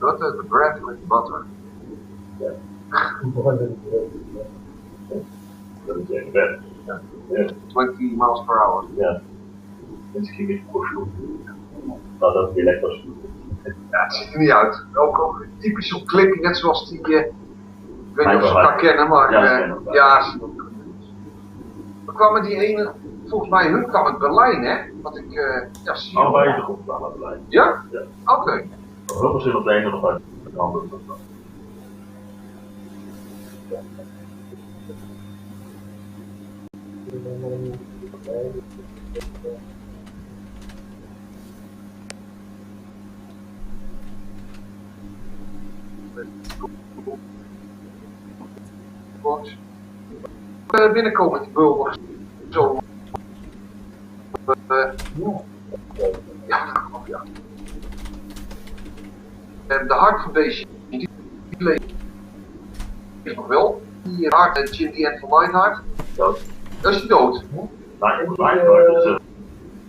Butter, the bread with butter. Yeah. Dat is echt bed. Yeah. 20 miles per hour. Ja. Misschien een beetje kost. Nou, dat is weer lekker. Ja, het ziet er niet uit. Ook typisch zo'n klik, net zoals die. Ik weet niet of ze elkaar kennen, maar. Ja, we kwamen die ene. Volgens mij, hun kwam uit Berlijn, hè? Wat ik. Ja, zie je. Allebei de groep kwamen uit Berlijn. Ja? Ja. Oké. Heel veel op de ene nog uit de andere. Binnenkomen met die bulbers. Zo. Ja. En de hart van deze die leeft nog wel. Die hart en Jim the End van Lionheart. Dood. Dat is die dood. Nou, ik Lionheart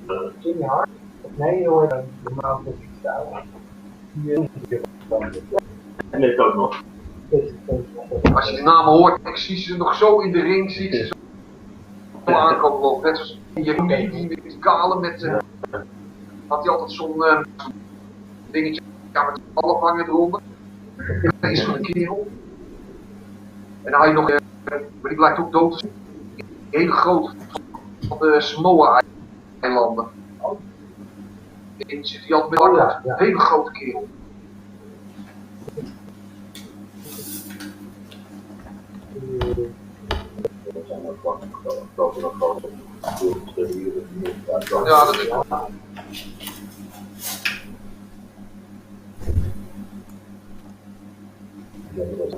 is Jimmy Hart? Nee, hoor, normaal dat ik sta. en leeft ook nog. Als je de namen hoort, ik zie ze nog zo in de ring, zie ik ze zo aankomen lopen. Net zoals die met die kale met, had hij altijd zo'n dingetje, ja, met een half hangen eronder. Dat is van een kerel. En dan had je nog, maar die blijkt ook dood te zijn. Die hele grote, van de Samoa-eilanden. In zit hij altijd met een hele grote kerel. Ja, dat is wel.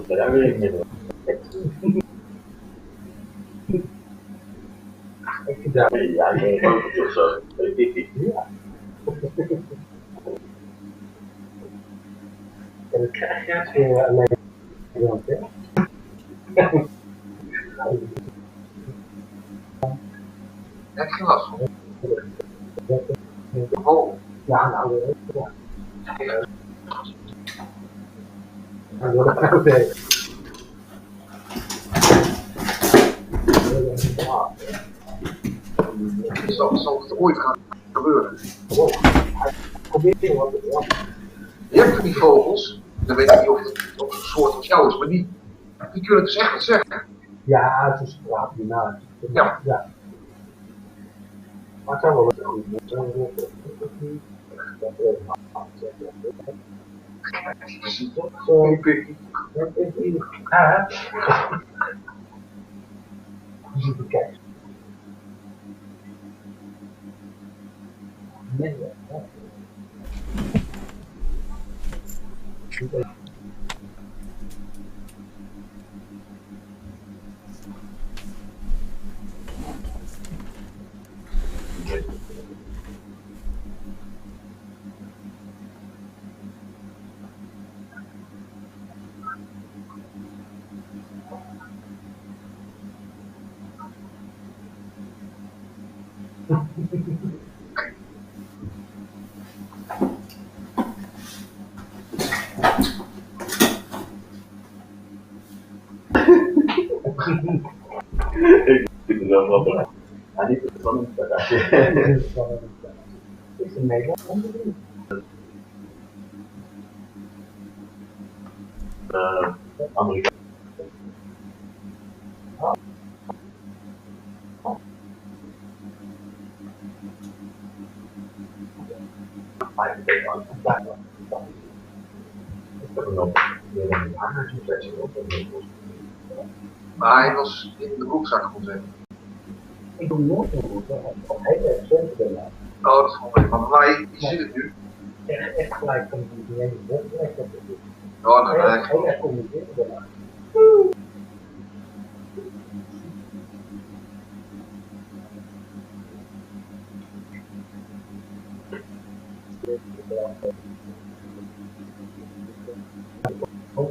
Ja, weer niet. Ja, ik ben ook toch zo. Ja. En dat krijg je weer alleen. Heb je last van? Oh. Ja, nou, ja. Oké. Zal het ooit gaan gebeuren? Je hebt van die vogels, dan weet ik niet of het een soort als jou is, maar die kunnen dus echt wat zeggen. Ja, het is praten hierna. Ja. Ja. Maar het zou wel een goed Zo pikkie. Ja. Even kijken. Nee, ja. Ik vind het wel grappig. Hij niet het spannend. Is een Nederland? Amerika. Maar hij was in de broekzak gezet. Ik doe nooit een route, of heel erg zeker ben. Oh, dat is gewoon weer van mij, die zit het nu. Echt gelijk van die hele bocht, echt dat het is. Oh, nee, Heel erg communiceren daarna.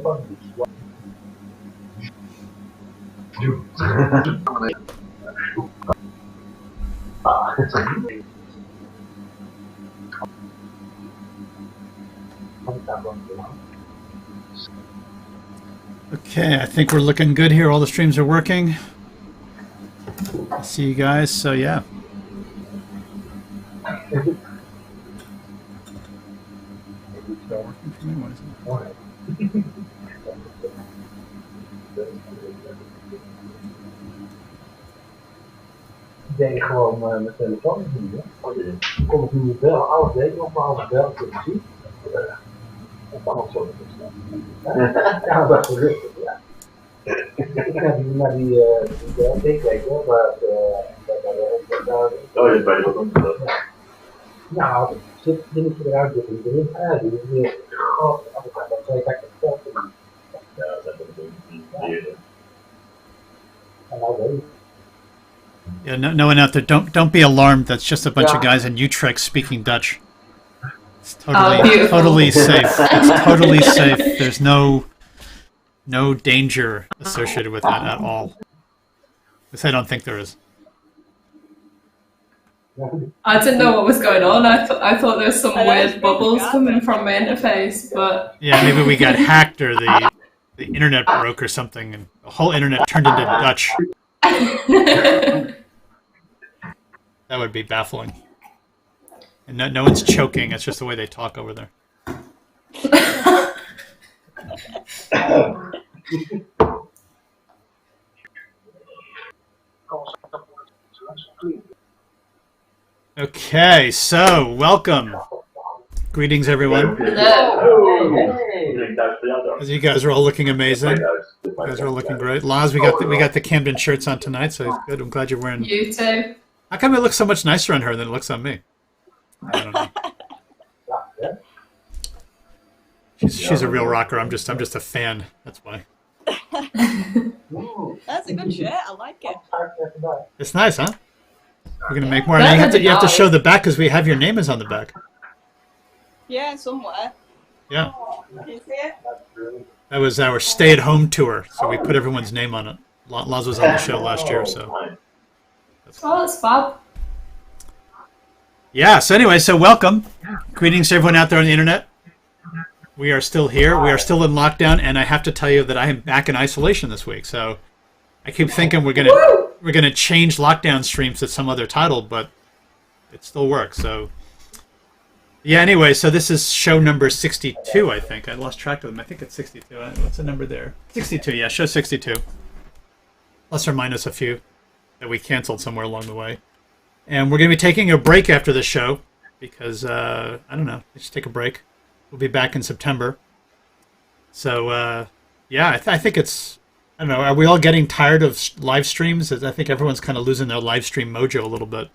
Okay, I think we're looking good here. All the streams are working. I see you guys, so yeah. Ik deed gewoon mijn telefoon niet. Dan kon ik nu niet bellen. Alles deed ik nog maar als bellen voor muziek. Dat kan ook zo ja, dat is rustig, ja. Ik naar die week hoor, maar oh, je bij wat anders. nou, het zit dingetje eruit, dit is erin. Die is meer groot. Dat zei ik echt wel. Ja, dat is niet. En nou weet ik. Yeah, no one out there. Don't be alarmed. That's just a bunch of guys in Utrecht speaking Dutch. It's totally safe. It's totally safe. There's no danger associated with that at all. At least I don't think there is. I didn't know what was going on. I thought there was some weird bubbles coming from my interface, but Yeah, maybe we got hacked or the internet broke or something, and the whole internet turned into Dutch. That would be baffling. And no one's choking. It's just the way they talk over there. Okay, so welcome. Greetings, everyone. As you guys are all looking amazing. You guys are all looking great. Loz, we got the Camden shirts on tonight, so good. I'm glad you're wearing. You too. How come it looks so much nicer on her than it looks on me? I don't know. She's a real rocker. I'm just a fan. That's why. That's a good shirt. I like it. It's nice, huh? We're gonna make more. And you have to show the back because we have your name is on the back. Yeah, somewhere. Yeah. Can you see it? That was our stay-at-home tour, so we put everyone's name on it. Loz was on the show last year, so. Oh, that's fab. Yeah, so anyway, so welcome. Greetings to everyone out there on the internet. We are still here. We are still in lockdown, and I have to tell you that I am back in isolation this week. So I keep thinking we're gonna change lockdown streams to some other title, but it still works. So yeah, anyway, so this is show number 62, I think. I lost track of them. I think it's 62. What's the number there? 62, yeah, show 62. Plus or minus a few that we canceled somewhere along the way. And we're going to be taking a break after the show because, I don't know, let's take a break. We'll be back in September. So, yeah, I think it's, I don't know, are we all getting tired of live streams? I think everyone's kind of losing their live stream mojo a little bit.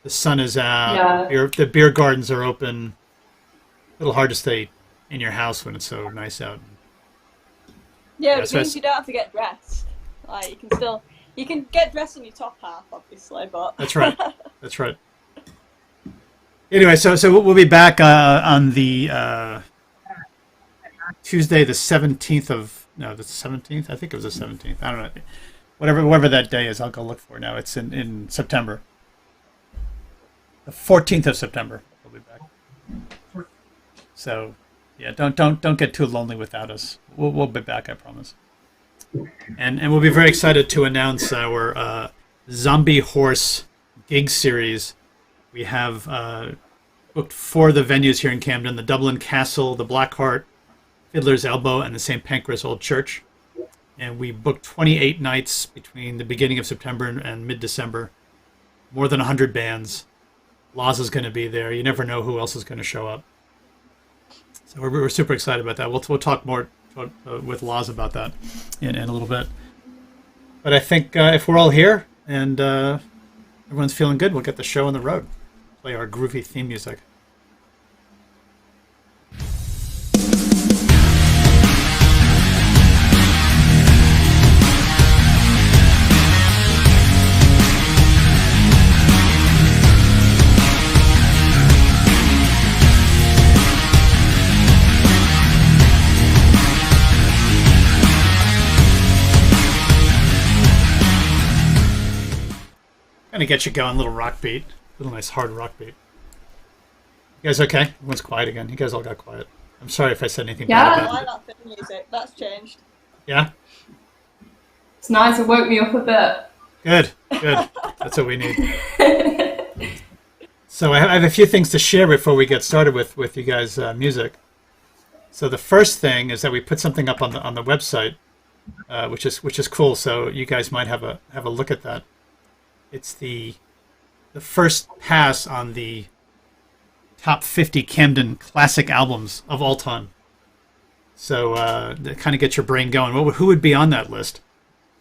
The sun is out, the beer gardens are open. A little hard to stay in your house when it's so nice out. Yeah, it means you don't have to get dressed. Like, you can get dressed on your top half, obviously, but... That's right. That's right. Anyway, so we'll be back on the Tuesday, the 17th of... No, the 17th? I think it was the 17th. I don't know. Whatever that day is, I'll go look for it now. It's in September. The 14th of September, we'll be back. So, yeah, don't get too lonely without us. We'll be back, I promise. And we'll be very excited to announce our Zombie Horse gig series. We have booked 4 of the venues here in Camden: the Dublin Castle, the Black Heart, Fiddler's Elbow, and the St. Pancras Old Church. And we booked 28 nights between the beginning of September and mid-December. More than 100 bands. Loz is going to be there. You never know who else is going to show up. So we're super excited about that. We'll talk more with Loz about that in a little bit. But I think if we're all here and everyone's feeling good, we'll get the show on the road. Play our groovy theme music. Kind of get you going, little rock beat. Little nice hard rock beat. You guys okay? Everyone's quiet again. You guys all got quiet. I'm sorry if I said anything Yeah. bad I like about it. that film music. That's changed. Yeah? It's nice. It woke me up a bit. Good. That's what we need. So I have a few things to share before we get started with you guys' music. So the first thing is that we put something up on the website, which is cool. So you guys might have a look at that. It's the first pass on the top 50 Camden classic albums of all time. So to kind of get your brain going, who would be on that list?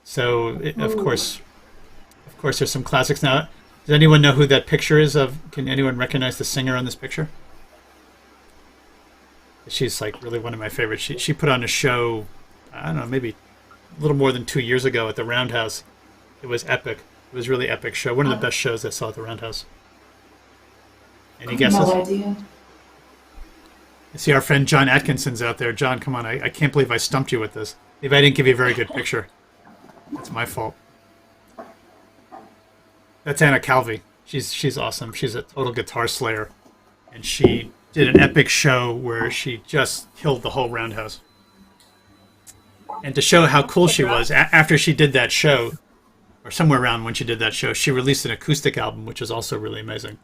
So of course, there's some classics. Now, does anyone know who that picture is of? Can anyone recognize the singer on this picture? She's like really one of my favorites. She put on a show, I don't know, maybe a little more than 2 years ago at the Roundhouse. It was epic. It was a really epic show. One of the best shows I saw at the Roundhouse. Any guesses? No idea. I see our friend John Atkinson's out there. John, come on. I can't believe I stumped you with this. Maybe I didn't give you a very good picture. That's my fault. That's Anna Calvi. She's awesome. She's a total guitar slayer. And she did an epic show where she just killed the whole Roundhouse. And to show how cool she was, after she did that show, or somewhere around when she did that show, she released an acoustic album, which is also really amazing.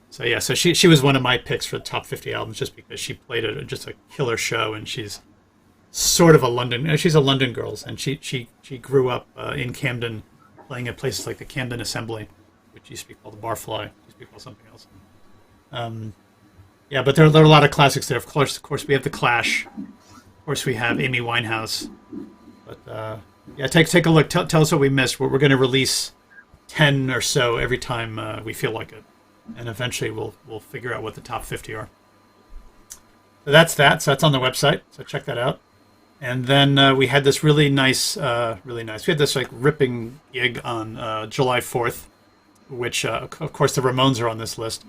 So yeah, so she was one of my picks for the top 50 albums just because she played just a killer show, and she's sort of she's a London girl, and she grew up in Camden, playing at places like the Camden Assembly, which used to be called the Barfly, used to be called something else. Yeah, but there are a lot of classics there. Of course, we have The Clash. Of course, we have Amy Winehouse. But yeah, take a look. Tell us what we missed. We're going to release 10 or so every time we feel like it, and eventually we'll figure out what the top 50 are. So that's that. So that's on the website. So check that out. And then we had this really nice. We had this like ripping gig on July 4th, which of course the Ramones are on this list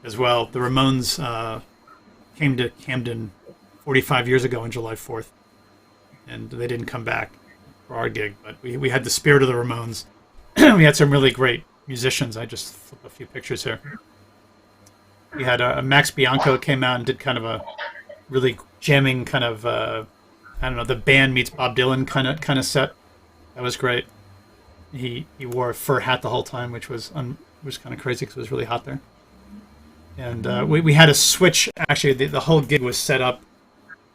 as well. The Ramones came to Camden 45 years ago on July 4th, and they didn't come back for our gig. But we had the spirit of the Ramones. We had some really great musicians. I just flipped a few pictures here. We had Max Bianco came out and did kind of a really jamming kind of I don't know, the band meets Bob Dylan kind of set. That was great. He wore a fur hat the whole time, which was kind of crazy because it was really hot there. And we had a switch. Actually, the whole gig was set up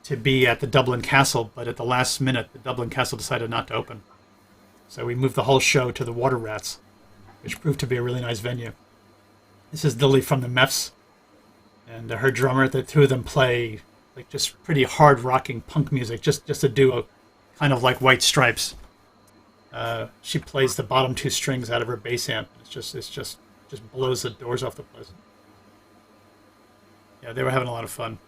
to be at the Dublin Castle, but at the last minute, the Dublin Castle decided not to open. So we moved the whole show to the Water Rats, which proved to be a really nice venue. This is Lily from the Meffs, and her drummer. The two of them play like just pretty hard rocking punk music, just a duo, kind of like White Stripes. She plays the bottom two strings out of her bass amp. It's just blows the doors off the place. Yeah, they were having a lot of fun.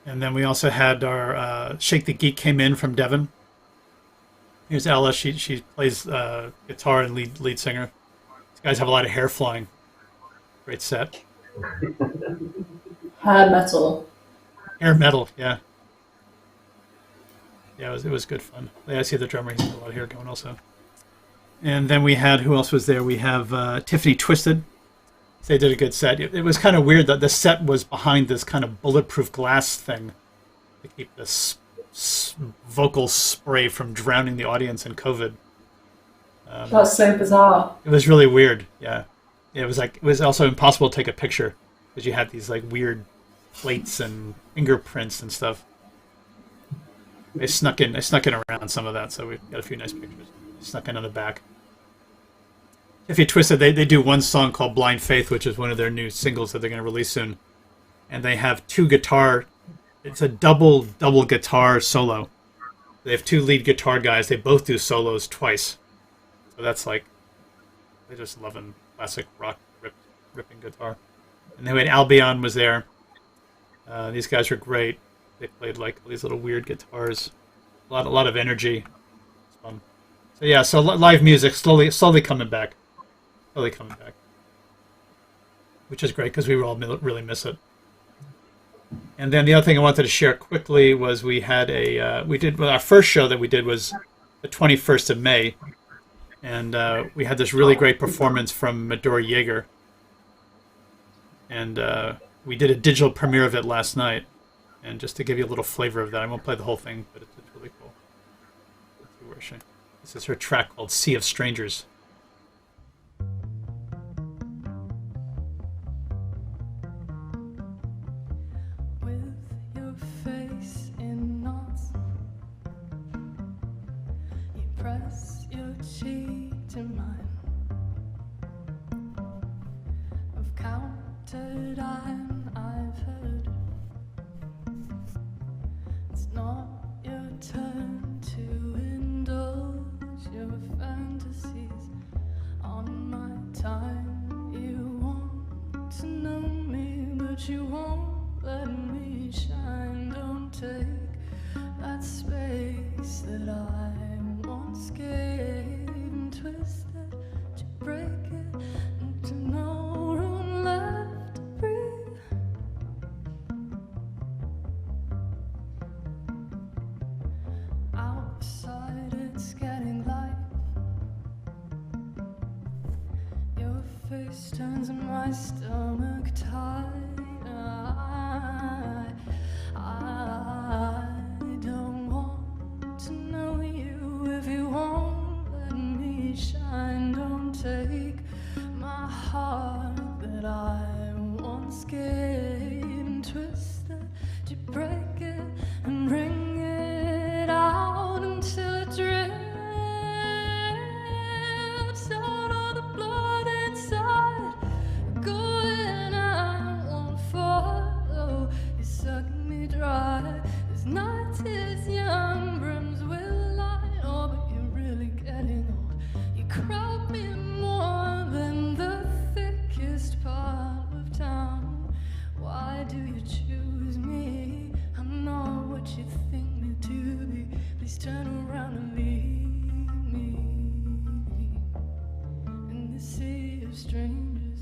And then we also had our Shake the Geek came in from Devon. Here's Ella. She plays guitar and lead singer. These guys have a lot of hair flying. Great set. Hair metal. Hair metal, yeah. Yeah, it was good fun. Yeah, I see the drummer. He's got a lot of hair going also. And then we had, who else was there? We have Tiffany Twisted. They did a good set. It was kind of weird that the set was behind this kind of bulletproof glass thing to keep this vocal spray from drowning the audience in COVID. That's so bizarre. It was really weird. Yeah, it was also impossible to take a picture because you had these like weird plates and fingerprints and stuff. They snuck in around some of that, so we got a few nice pictures. Snuck in on the back. If you twist it, they do one song called Blind Faith, which is one of their new singles that they're going to release soon. And they have it's a double guitar solo. They have two lead guitar guys. They both do solos twice. So that's like, they're just loving classic rock ripping guitar. And then we had Albion was there. These guys were great. They played like these little weird guitars. A lot of energy. It's fun. So yeah, so live music slowly coming back. Which is great because we all really miss it. And then the other thing I wanted to share quickly was we had our first show that we did was the 21st of May, And we had this really great performance from Medora Yeager. And we did a digital premiere of it last night. And just to give you a little flavor of that, I won't play the whole thing, but it's really cool. Let's see, where is she? This is her track called Sea of Strangers. With your face in knots, you press your cheek to mine. I've counted and I've heard it's not your turn to indulge your fantasies on my time. You want to know me, but you won't let me shine. Don't take that space that I once gave and twist it to break it into no room left to breathe. Outside it's getting light. Your face turns my stomach tight. I don't want to know you if you won't let me shine. Don't take my heart that I once gave and twist it to break it and bring it out until it drips out of the blood inside. Go in, I won't follow. You suck me dry. This night is young, brims will light. Oh, but you're really getting old. You crowd me more than the thickest part of town. Why do you choose me? I'm not what you think me to be. Please turn around and leave me in the sea of strangers.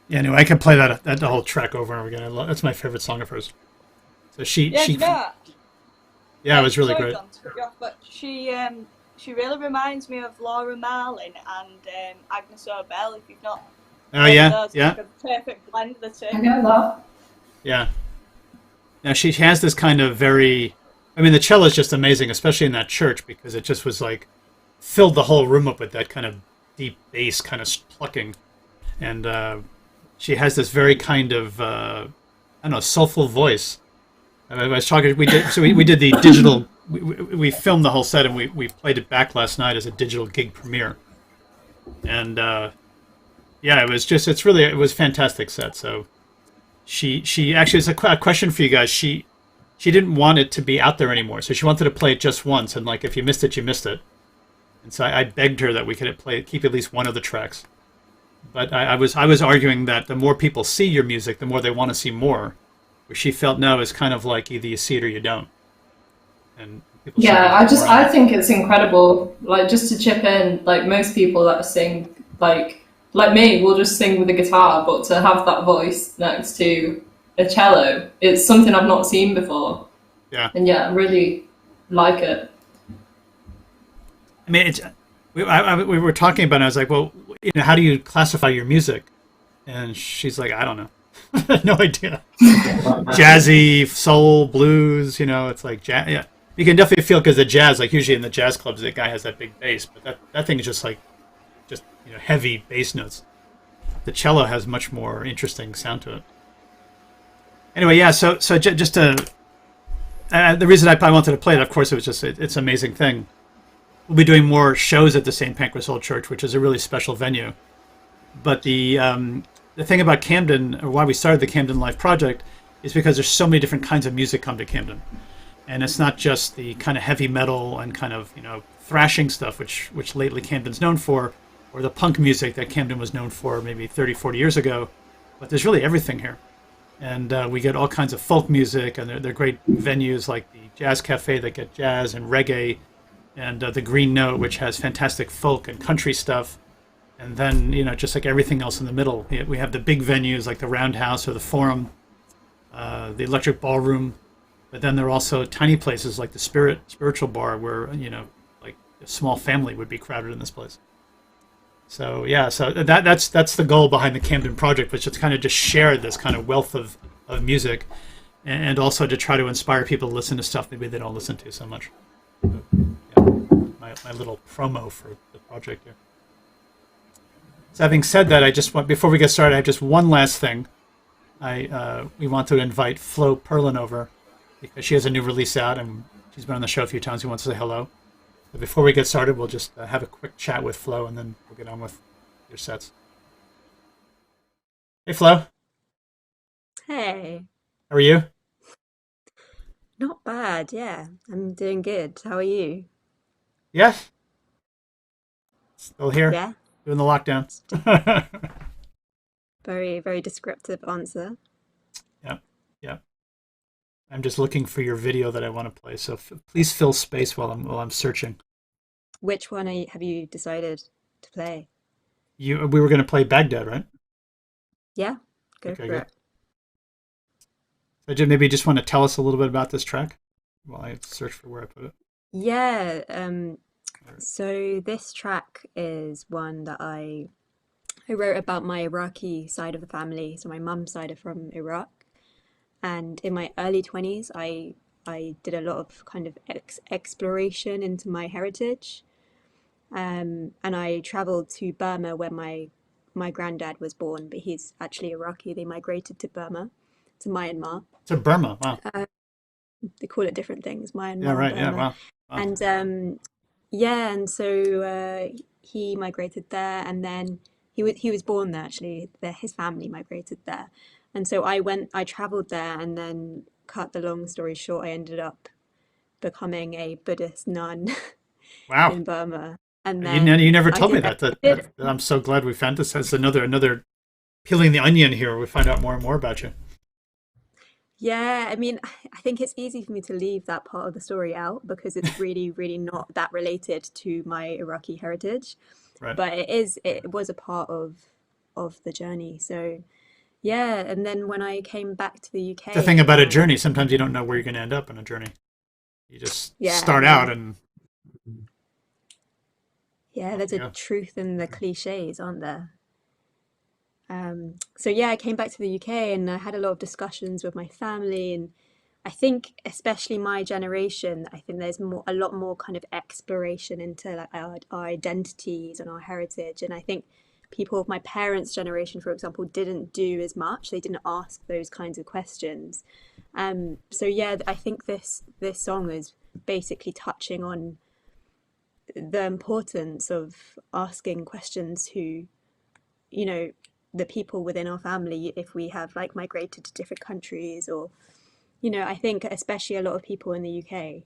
Yeah, anyway, I can play that whole track over and over again. That's my favorite song of hers. So Yeah, you know, yeah, it was really sorry, great. John, to cut you off, but she really reminds me of Laura Marling and Agnes Obel. If you've not, Oh yeah, those, yeah, like a perfect blend of the two. I get that. yeah. Now she has this kind of very, I mean, the cello is just amazing, especially in that church, because it just was like filled the whole room up with that kind of deep bass kind of plucking, and she has this very kind of I don't know, soulful voice. I was talking. We did the digital. We filmed the whole set and we played it back last night as a digital gig premiere, and yeah, it was fantastic set. So she actually, it's a question for you guys. She didn't want it to be out there anymore, so she wanted to play it just once, and like if you missed it, you missed it. And so I begged her that we could keep at least one of the tracks. But I was arguing that the more people see your music, the more they want to see more. Where she felt no, it's kind of like either you see it or you don't. And people I think it's incredible. Like, just to chip in, like most people that sing, like me, will just sing with a guitar, but to have that voice next to a cello, it's something I've not seen before. Yeah. And yeah, I really like it. I mean, we were talking about it. I was like, well, how do you classify your music? And she's like, I don't know. No idea. Jazzy, soul, blues, it's like jazz. Yeah. You can definitely feel, because the jazz, like usually in the jazz clubs, the guy has that big bass, but that thing is just heavy bass notes. The cello has much more interesting sound to it. Anyway, yeah. So just to the reason I wanted to play it, of course, it was just it's an amazing thing. We'll be doing more shows at the St. Pancras Old Church, which is a really special venue. But the thing about Camden, or why we started the Camden Life Project, is because there's so many different kinds of music come to Camden. And it's not just the kind of heavy metal and kind of, thrashing stuff, which lately Camden's known for, or the punk music that Camden was known for maybe 30, 40 years ago. But there's really everything here. And we get all kinds of folk music, and they're great venues like the Jazz Cafe that get jazz and reggae, and the Green Note, which has fantastic folk and country stuff. And then, just like everything else in the middle, we have the big venues like the Roundhouse or the Forum, the Electric Ballroom, But then there are also tiny places like the spiritual bar where, you know, like a small family would be crowded in this place. So yeah, so that's the goal behind the Camden project, which is kind of just share this kind of wealth of music, and also to try to inspire people to listen to stuff maybe they don't listen to so much. Yeah, my little promo for the project here. So having said that, I just want, before we get started, I have just one last thing. We want to invite Flo Perlin over because she has a new release out and she's been on the show a few times. We want to say hello. But before we get started, we'll just have a quick chat with Flo and then we'll get on with your sets. Hey, Flo. Hey. How are you? Not bad, yeah. I'm doing good. How are you? Yeah. Still here? Yeah. Doing the lockdown. Very, very descriptive answer. Yeah. I'm just looking for your video that I want to play, so please fill space while I'm searching. Which one have you decided to play? We were going to play Baghdad, right? Yeah, go Okay, for good. it. So maybe you just want to tell us a little bit about this track while I search for where I put it. Yeah, so this track is one that I wrote about my Iraqi side of the family. So my mum's side are from Iraq. And in my early 20s, I did a lot of kind of exploration into my heritage. And I traveled to Burma where my granddad was born, but he's actually Iraqi. They migrated to Burma, to Myanmar. To Burma, wow. They call it different things, Myanmar, Yeah, right, Burma. yeah, wow. And yeah, and so he migrated there, and then he was born there actually. His family migrated there. And so I traveled there, and then cut the long story short, I ended up becoming a Buddhist nun Wow. in Burma. And then you never told me I that. I'm so glad we found this as another peeling the onion here. We find out more and more about you. Yeah, I mean, I think it's easy for me to leave that part of the story out because it's really, really not that related to my Iraqi heritage. Right. But it was a part of the journey. So yeah, and then when I came back to the UK, The thing about a journey, sometimes you don't know where you're going to end up in a journey. You just start out and... Yeah, there's a truth in the cliches, aren't there? So yeah, I came back to the UK and I had a lot of discussions with my family, and I think especially my generation, I think there's a lot more kind of exploration into like our identities and our heritage, and I think people of my parents' generation, for example, didn't do as much. They didn't ask those kinds of questions. So yeah, I think this song is basically touching on the importance of asking questions to, you know, the people within our family if we have like migrated to different countries, or, you know, I think especially a lot of people in the UK,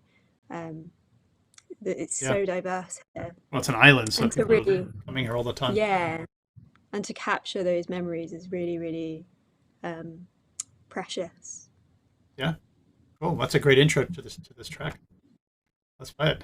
that it's so diverse here. Well, it's an island, so And to people really, are coming here all the time. yeah, and to capture those memories is really, really precious. Yeah. Cool. That's a great intro to this track. Let's play it.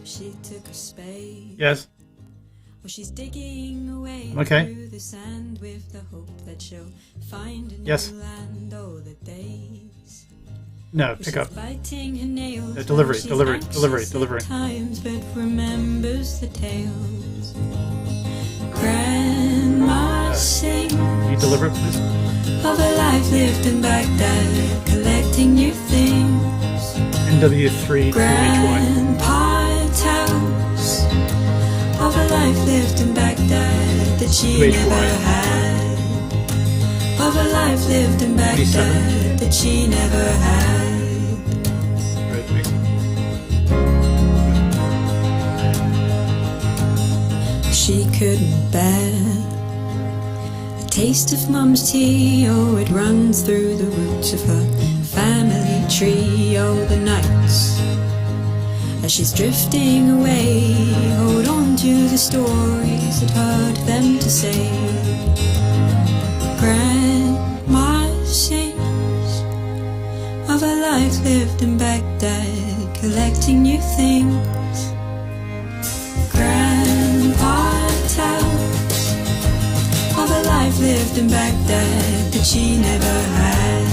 She took a spade. Yes. Well, she's digging away Okay. through the sand with the hope that she'll find a new Yes. land. Oh, the days. No, Well, pick she's up. biting her nails. Delivery, Well, she's delivery, anxious delivery, at delivery. times, but remembers the tales. Grandma sings Can you deliver it, please? of a life lived in Baghdad, collecting new things. NW3 2HY. Grandpa tells of a life lived in Baghdad that she 2HY. never had. Of a life lived in 27. Baghdad that she never had. Right, thanks. couldn't bear. The taste of mum's tea, oh, it runs through the roots of her family tree. Oh, the nights as she's drifting away, hold on to the stories that hurt them to say. Grandma sings of a life lived in Baghdad, collecting new things. Grandpa tells of a life lived in Baghdad that she never had.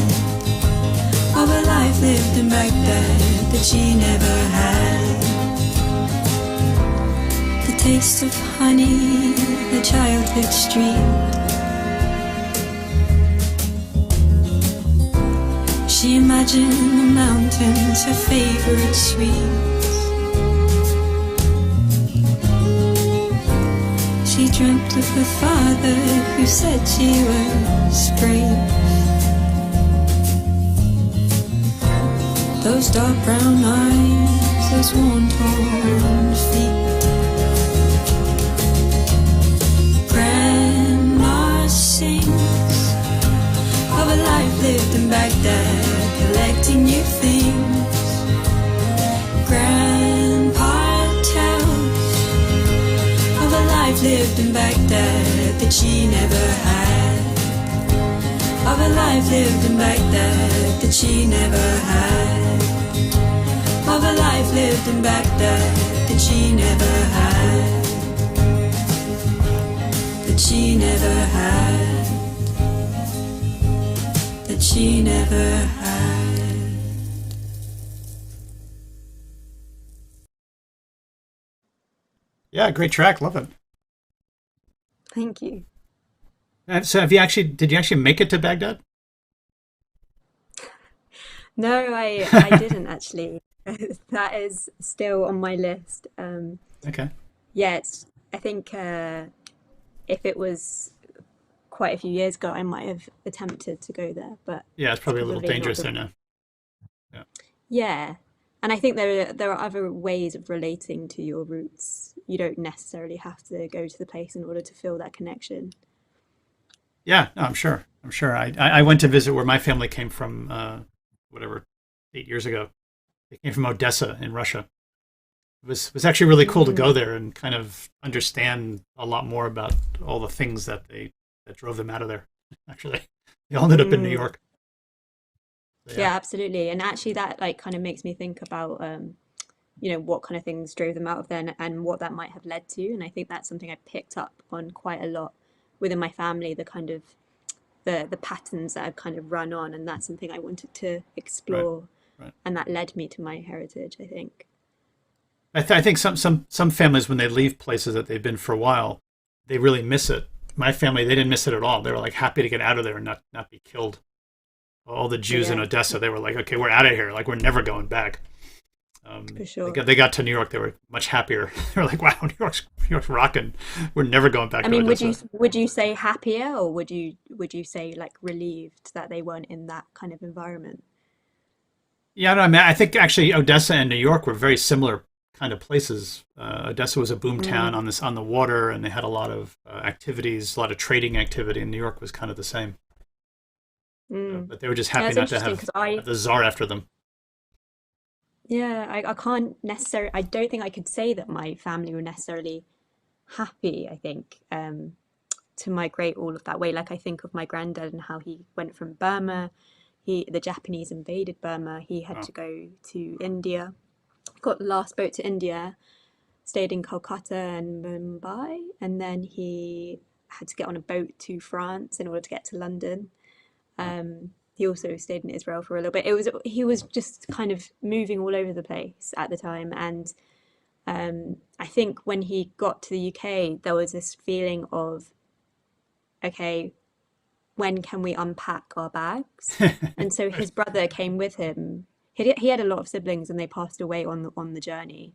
Of a life lived in Baghdad that she never had. The taste of honey, the childhood street. She imagined the mountains, her favorite sweets. She dreamt of her father who said she was brave. Those dark brown eyes, those worn-torn feet. Grandma sings of a life lived in Baghdad, collecting new things. Grandpa tells of a life lived in Baghdad that she never had. Of a life lived in Baghdad that she never had. Of a life lived in Baghdad that she never had. That she never had. That she never had. Yeah, great track. Love it. Thank you. And so, did you actually make it to Baghdad? No, I didn't actually. That is still on my list. Okay. Yeah, I think if it was quite a few years ago, I might have attempted to go there, but Yeah, it's probably a little probably not dangerous the. there now. Yeah. Yeah, and I think there are other ways of relating to your roots. You don't necessarily have to go to the place in order to feel that connection. Yeah, no, I'm sure. I went to visit where my family came from, whatever, 8 years ago. They came from Odessa in Russia. It was actually really cool to go there and kind of understand a lot more about all the things that drove them out of there. Actually, they all ended up in New York. So, Yeah, absolutely. And actually that like kind of makes me think about what kind of things drove them out of there and what that might have led to. And I think that's something I picked up on quite a lot within my family, the kind of the patterns that I've kind of run on, and that's something I wanted to explore. Right. And that led me to my heritage, I think. I think some families, when they leave places that they've been for a while, they really miss it. My family, they didn't miss it at all. They were like happy to get out of there and not be killed. All the Jews in Odessa, they were like, okay, we're out of here. Like, we're never going back. For sure. They got to New York, they were much happier. They were like, wow, New York's rocking. We're never going back I to mean, Odessa. would you say happier, or would you say like relieved that they weren't in that kind of environment? Yeah, no, I mean, I think actually Odessa and New York were very similar kind of places. Odessa was a boom town on the water, and they had a lot of activities, a lot of trading activity. And New York was kind of the same. But they were just happy not to have the czar after them. Yeah, I can't necessarily. I don't think I could say that my family were necessarily happy. I think to migrate all of that way. Like I think of my granddad and how he went from Burma. The Japanese invaded Burma. He had to go to India. Got the last boat to India. Stayed in Kolkata and Mumbai, and then he had to get on a boat to France in order to get to London. He also stayed in Israel for a little bit. He was just kind of moving all over the place at the time, and I think when he got to the UK, there was this feeling of, okay, when can we unpack our bags? And so his brother came with him. He had a lot of siblings, and they passed away on the journey.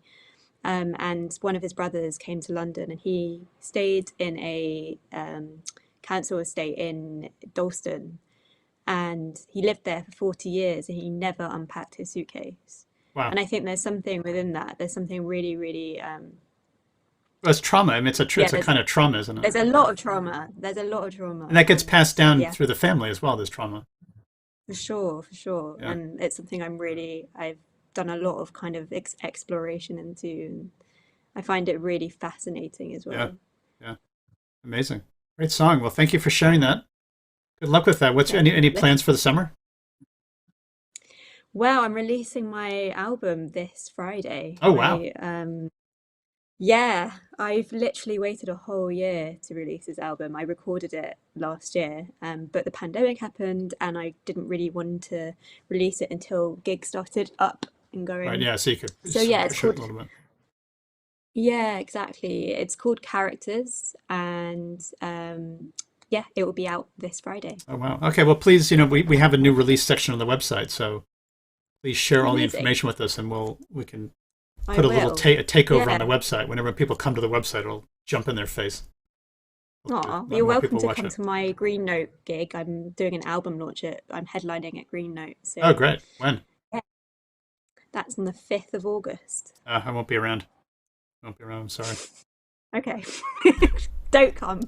And one of his brothers came to London, and he stayed in a council estate in Dalston. And he lived there for 40 years, and he never unpacked his suitcase. Wow. And I think there's something within that. There's something really, really Well, it's trauma. I mean, it's a kind of trauma, isn't it? There's a lot of trauma. There's a lot of trauma. And that gets passed down Yeah. through the family as well, there's trauma. For sure. Yeah. And it's something I've done a lot of kind of exploration into, and I find it really fascinating as well. Yeah. Amazing. Great song. Well, thank you for sharing that. Good luck with that. What's any plans for the summer? Well, I'm releasing my album this Friday. Oh, wow. Yeah, I've literally waited a whole year to release this album. I recorded it last year, but the pandemic happened and I didn't really want to release it until gigs started up and going. Right, yeah, so you could it's push it called, a little bit. yeah, exactly. It's called Characters, and it will be out this Friday. Oh, wow. Okay, well, please, we have a new release section on the website, so please share all the Amazing. information with us, and we can I put a little will. takeover on Yeah. the website. Whenever people come to the website, it'll jump in their face. Aw, Let you're more welcome people to watch come it. to my Green Note gig. I'm doing an album launch I'm headlining at Green Note. So Oh, great. When? that's on the 5th of August. I won't be around. I'm sorry. Okay. Don't come.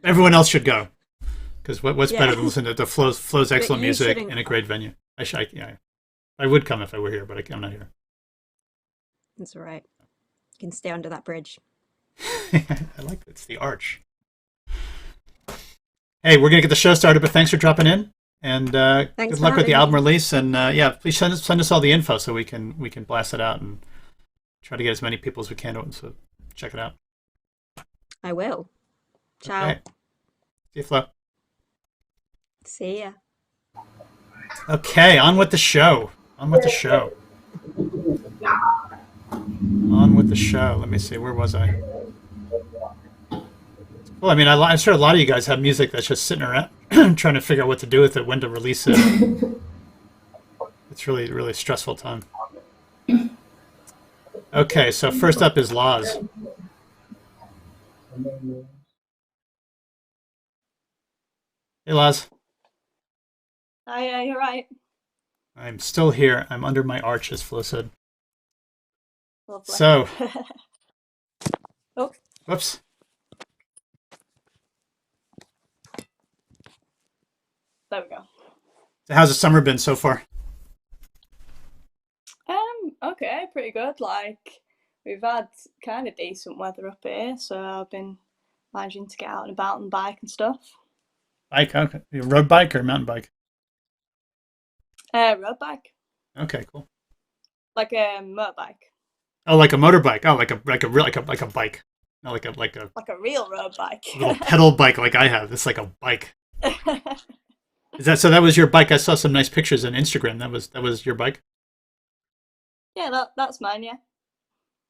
Everyone else should go. Because what's Yeah. better than listening to Flo's excellent you music shouldn't in a great venue? I would come if I were here, but I'm not here. It's all right. You can stay under that bridge. I like it. It's the arch. Hey, we're gonna get the show started, but thanks for dropping in, and Thanks good for luck with the having album me. release. And please send us all the info so we can blast it out and try to get as many people as we can to so check it out. I will. Ciao. Okay. See you, Flo. See ya. Okay, on with the show. On with the show. Let me see. Where was I? Well, I mean, I'm sure a lot of you guys have music that's just sitting around trying to figure out what to do with it, when to release it. It's really, really stressful time. Okay, so first up is Loz. Hey, Loz. Hi, you're right. I'm still here. I'm under my arch, as Flo said. Lovely. So, Oh, whoops. there we go. So how's the summer been so far? Okay, pretty good. Like, we've had kind of decent weather up here, so I've been managing to get out and about and bike and stuff. Bike, okay. Road bike or mountain bike? Road bike, Okay, cool. like a motorbike, Oh, like a motorbike. Oh, like a bike. Not like a like a real road bike. little pedal bike like I have. It's like a bike. Is that so? That was your bike. I saw some nice pictures on Instagram. That was your bike. Yeah, that's mine. Yeah.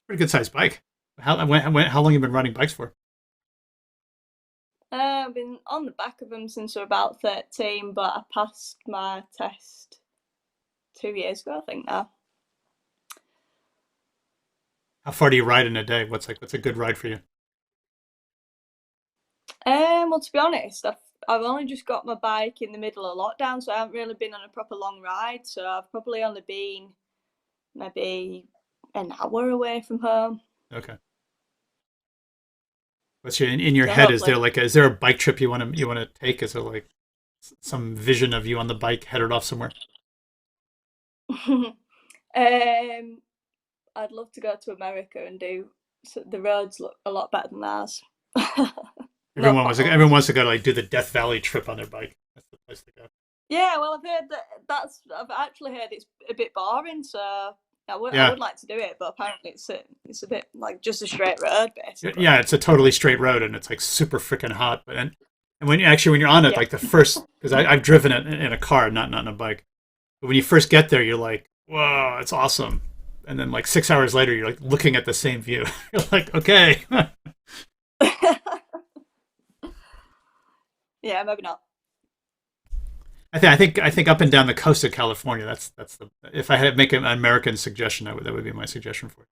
Pretty good sized bike. How long have you been riding bikes for? I've been on the back of them since I was about 13, but I passed my test 2 years ago, I think now. How far do you ride in a day? What's a good ride for you? Well, to be honest, I've only just got my bike in the middle of lockdown, so I haven't really been on a proper long ride. So I've probably only been maybe an hour away from home. Okay. What's in your So head? hopefully- Is there a bike trip you want to take? Is there like some vision of you on the bike headed off somewhere? I'd love to go to America and the roads look a lot better than ours. Everyone wants to go to like do the Death Valley trip on their bike. That's the place to go. Yeah, well, I've heard I've actually heard it's a bit boring, so I would like to do it, but apparently it's a bit like just a straight road, basically. Yeah, it's a totally straight road and it's like super freaking hot. And when you're on it, like the first, because I've driven it in a car, not in a bike. But when you first get there, you're like, whoa, it's awesome. And then like 6 hours later, you're like looking at the same view. You're like, okay. Yeah, maybe not. I think up and down the coast of California, that's the, if I had to make an American suggestion, that would be my suggestion for you.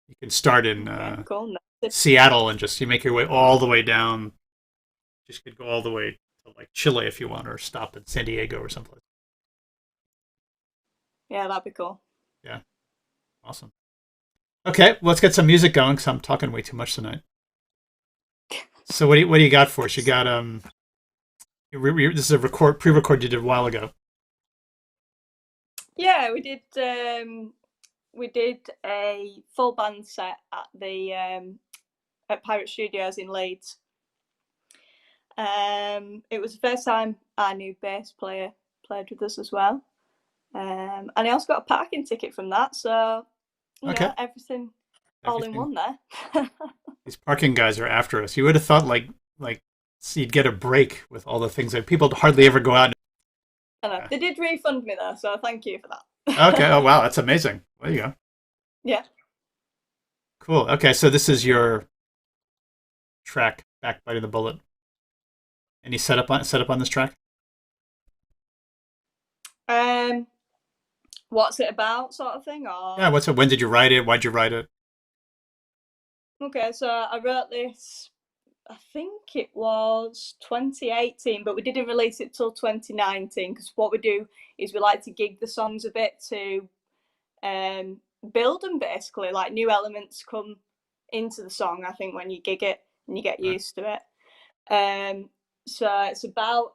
You can start in Cool. Seattle and just you make your way all the way down. Just could go all the way to like Chile if you want, or stop in San Diego or someplace. Yeah, that'd be cool. Yeah, awesome. Okay, let's get some music going because I'm talking way too much tonight. So what do you got for us? You got this is a pre-record you did a while ago. Yeah, we did a full band set at the at Pirate Studios in Leeds. It was the first time our new bass player played with us as well. And I also got a parking ticket from that, so you know, everything all in one there. These parking guys are after us. You would have thought like so you'd get a break with all the things that people hardly ever go out. I know. They did refund me though, so thank you for that. Okay. Oh wow, that's amazing. There you go. Yeah. Cool. Okay, so this is your track, Back Biting the Bullet. Any setup on this track? What's it about, sort of thing, or Yeah. When did you write it? Why'd you write it? okay, so I wrote this. I think it was 2018, but we didn't release it till 2019 because what we do is we like to gig the songs a bit to build them, basically. Like new elements come into the song, I think, when you gig it and you get used to it. So it's about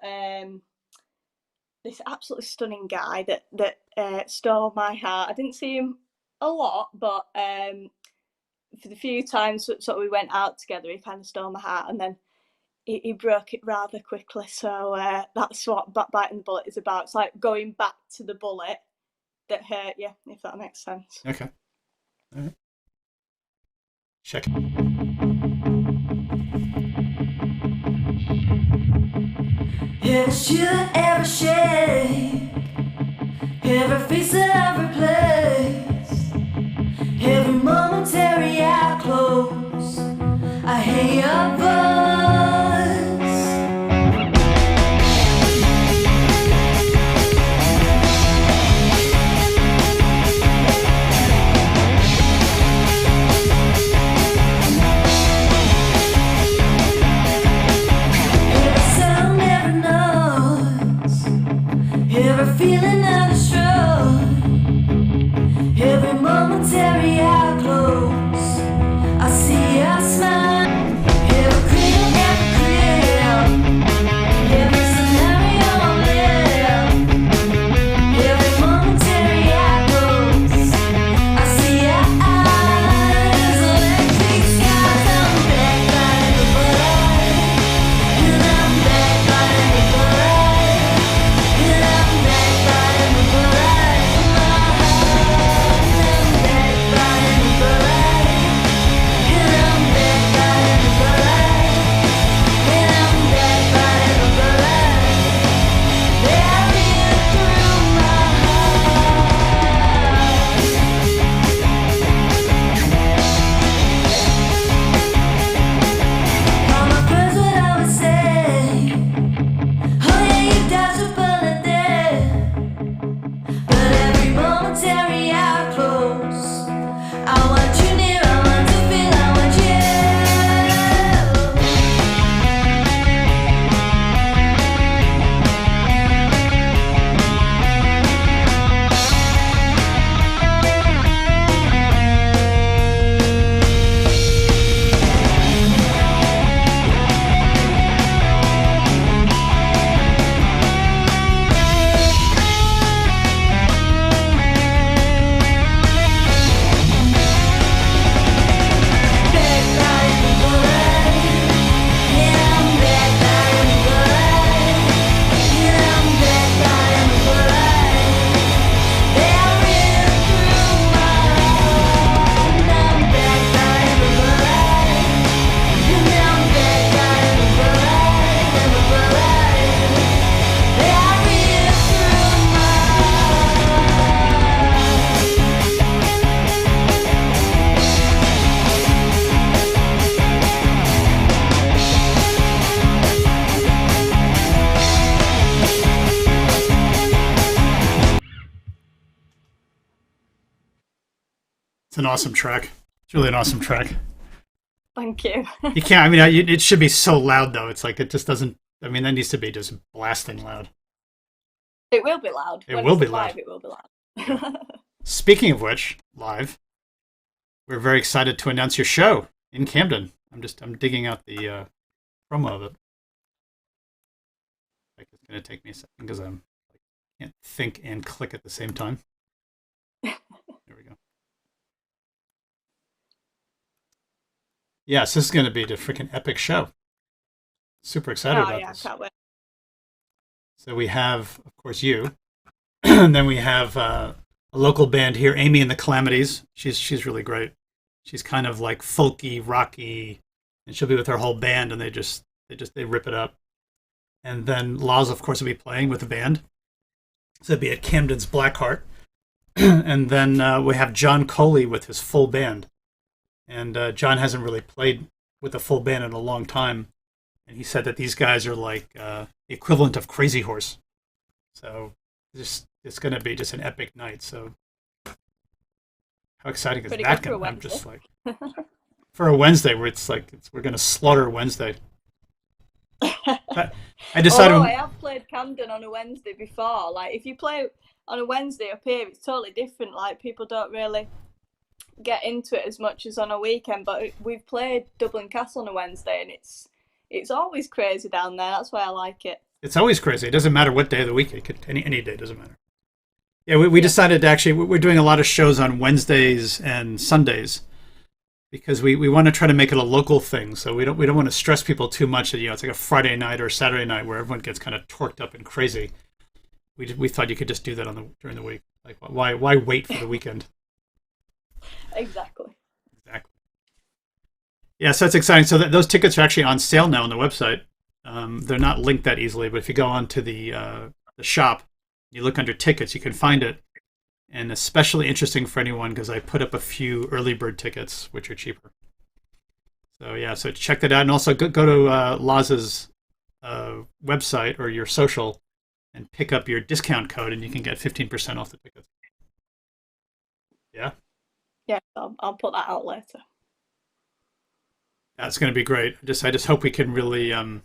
this absolutely stunning guy that stole my heart. I didn't see him a lot, but for the few times sort of we went out together, he kind of stole my heart, and then he broke it rather quickly. So that's what Biting the Bullet is about. It's like going back to the bullet that hurt you, if that makes sense. Okay. All right. Check. Every shoe, every shade, every face that I've replaced, every momentary I close, I hear your voice. Every sound, every noise, every feeling I destroy, every momentary I close, I see your smile. Every cream, every scenario I live, every momentary I close, I see your eyes. Electric skies, I'm back biting the bullet, and I'm back biting the bullet, and I'm back biting the bullet in my heart, and I'm back biting the bullet, and I'm back biting the bullet, and I'm back biting the bullet, burying through my All my friends would always say, oh yeah, you dodged a bullet there. But every momentary I close, I want you near, I want to feel, I want you. Back biting the bullet, yeah, I'm back biting the bullet, yeah, I'm back biting the bullet, burying through my heart, and I'm back biting the bullet, and I'm back biting the bullet, and the bullet, burying through my It's an awesome track. It's really an awesome track. Thank you. You can't. I mean, it should be so loud though. It's like it just doesn't. I mean, that needs to be just blasting loud. It will be loud. It When will it's be live, loud. It will be loud. Speaking of which, live, we're very excited to announce your show in Camden. I'm digging out the promo of it. Like, it's going to take me a second because I can't think and click at the same time. There we go. Yes, this is going to be the freaking epic show. Super excited about this. Can't wait. So we have, of course, you. And then we have a local band here, Amy and the Calamities. She's really great. She's kind of like folky, rocky, and she'll be with her whole band, and they rip it up. And then Loz, of course, will be playing with the band. So it'll be at Camden's Blackheart. And then we have John Coley with his full band. And John hasn't really played with a full band in a long time. And he said that these guys are like the equivalent of Crazy Horse. So it's going to be just an epic night. So how exciting is Pretty that good for going a to be? I'm just like, Wednesday. for a Wednesday where we're going to slaughter Wednesday. I decided. Although I have played Camden on a Wednesday before. Like, if you play on a Wednesday up here, it's totally different. Like, people don't really get into it as much as on a weekend. But we've played Dublin Castle on a Wednesday, and it's always crazy down there. That's why I like it. It's always crazy. It doesn't matter what day of the week. It could any day, doesn't matter. Yeah, we decided to actually, we're doing a lot of shows on Wednesdays and Sundays because we want to try to make it a local thing. So we don't want to stress people too much that, you know, it's like a Friday night or a Saturday night where everyone gets kind of torqued up and crazy. We thought you could just do that during the week. Like, why wait for the weekend? Exactly. Yeah, so it's exciting. So those tickets are actually on sale now on the website. They're not linked that easily, but if you go onto the shop, you look under tickets, you can find it. And especially interesting for anyone because I put up a few early bird tickets, which are cheaper. So yeah, so check that out. And also go to Loz's website or your social and pick up your discount code, and you can get 15% off the tickets. Yeah? Yeah, I'll put that out later. That's going to be great. I just hope we can really have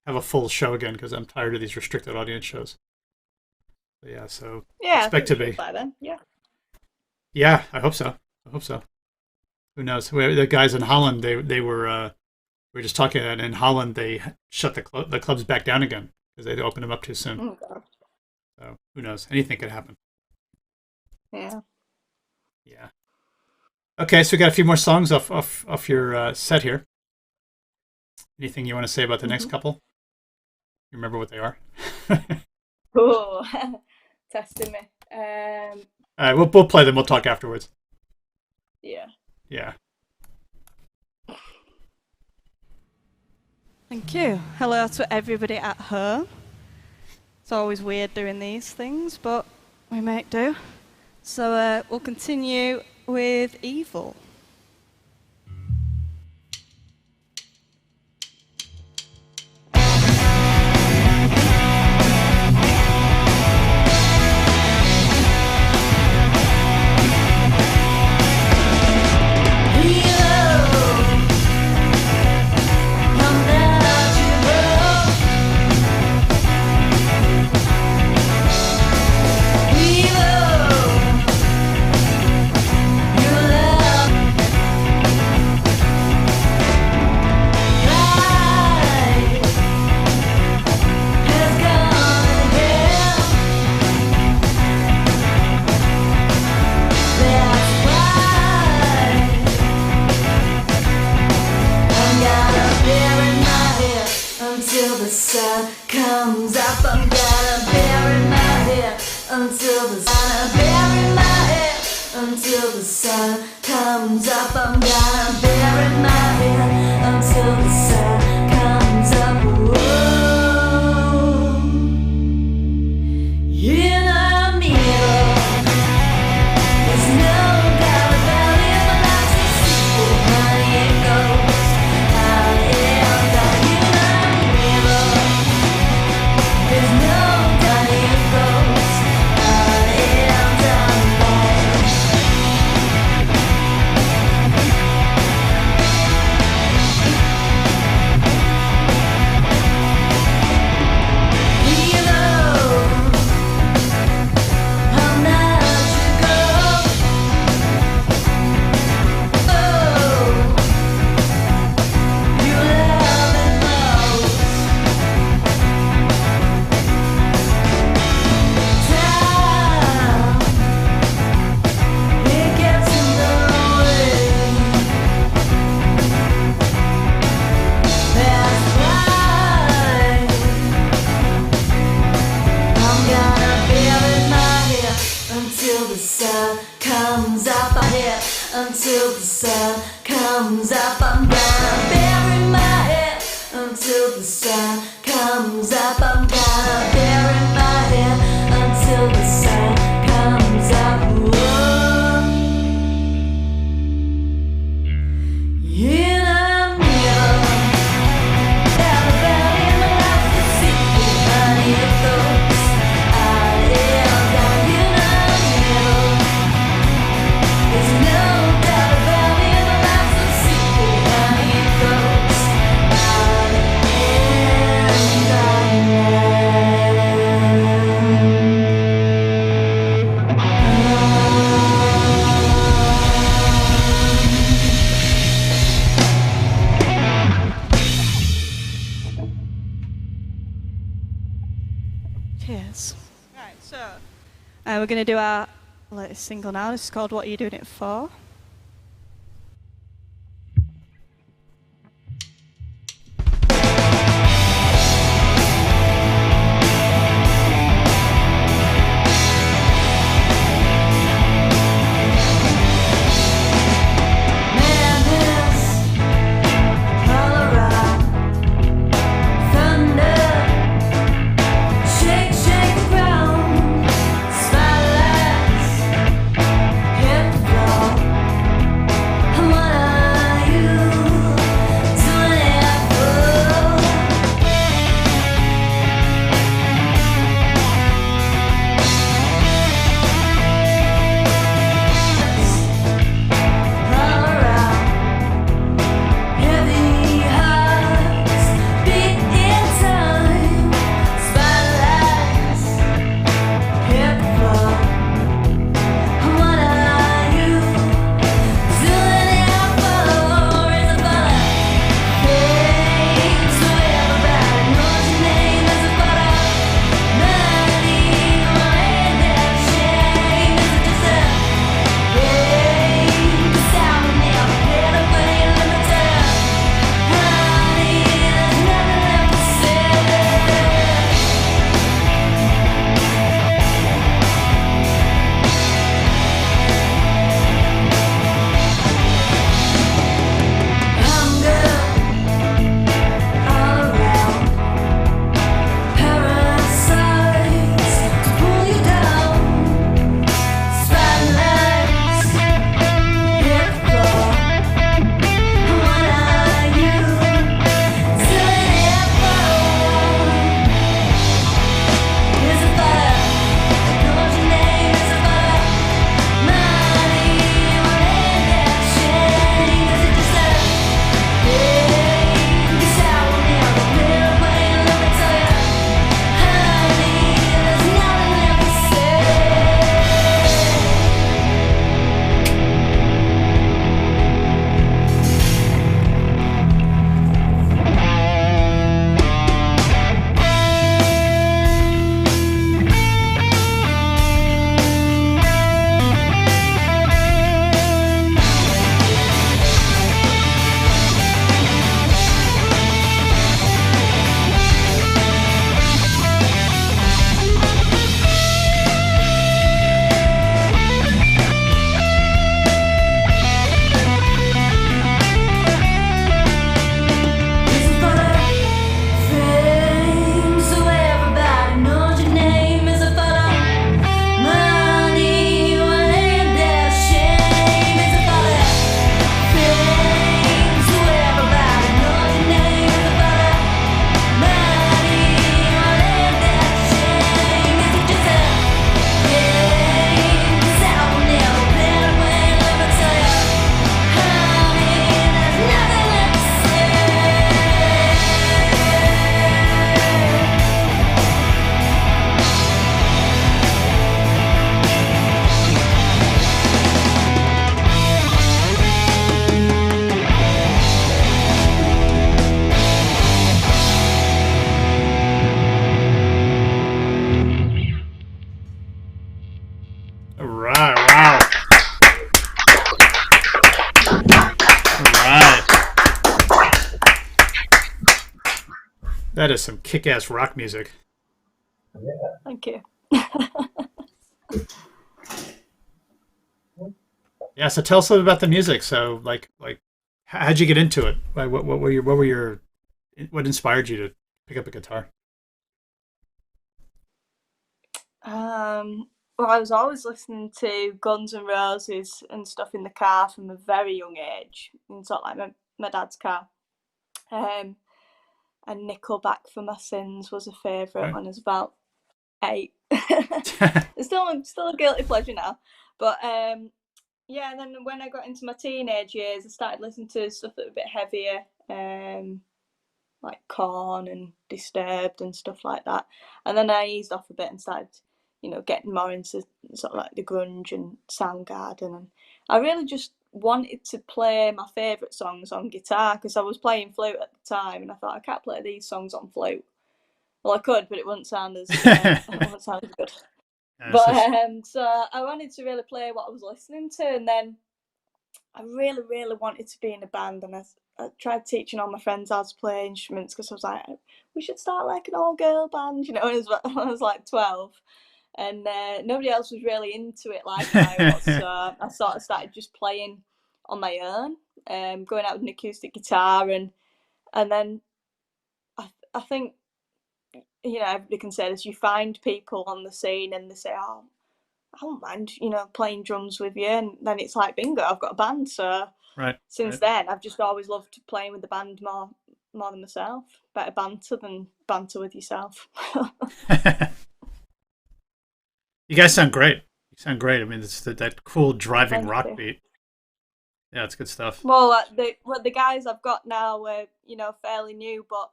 a full show again because I'm tired of these restricted audience shows. But yeah, so expect to be by then. Yeah. Yeah, I hope so. Who knows? The guys in Holland, they were we were just talking that in Holland they shut the clubs back down again because they opened them up too soon. Oh God. So who knows? Anything could happen. Yeah. Yeah. Okay, so we got a few more songs off your set here. Anything you want to say about the next couple? You remember what they are? Oh, testing me. All right, we'll play them. We'll talk afterwards. Yeah. Yeah. Thank you. Hello to everybody at home. It's always weird doing these things, but we make do. So we'll continue with Evil. Until the sun comes up, I'm gonna bury my head. Until the sun, bury my head. Until the sun comes up, I'm gonna bury my head. Until the sun comes up. Whoa. In the middle, there's no doubt about it. My life's a sequel, honey, it goes. How it ends up in the middle. There's no doubt it goes. How it ends up. sun comes up. I'm here until the sun comes up. I'm gonna bury my head until the sun comes up. I'm gonna bury my head until the sun comes up. Whoa. In a mirror, everybody in my life is secret. I need those. I live down in a mirror. There's no doubt about me, my life's a secret. I need those. Cheers. Right, so we're going to do our latest single now. This is called What Are You Doing It For? That is some kick-ass rock music. Thank you. Yeah, so tell us a little about the music. So, how'd you get into it? What inspired you to pick up a guitar? Well, I was always listening to Guns N' Roses and stuff in the car from a very young age. In sort of like my dad's car. And Nickelback for My Sins was a favourite when I was about 8. It's still a guilty pleasure now. But yeah, and then when I got into my teenage years, I started listening to stuff that was a bit heavier, like Korn and Disturbed and stuff like that. And then I eased off a bit and started, getting more into sort of like the grunge and Soundgarden. And I really just wanted to play my favourite songs on guitar because I was playing flute at the time, and I thought I can't play these songs on flute. Well, I could, but it wouldn't sound as good. But so I wanted to really play what I was listening to, and then I really, really wanted to be in a band, and I tried teaching all my friends how to play instruments because I was like, we should start like an all-girl band, when I was like 12. And nobody else was really into it like I was, so I sort of started just playing on my own, going out with an acoustic guitar, and then I think, everybody can say this, you find people on the scene and they say, oh, I don't mind, playing drums with you, and then it's like, bingo, I've got a band. So since then, I've just always loved playing with the band more than myself. Better banter than banter with yourself. You guys sound great. You sound great. I mean, it's that cool driving rock beat. Yeah, it's good stuff. Well, the guys I've got now are, fairly new, but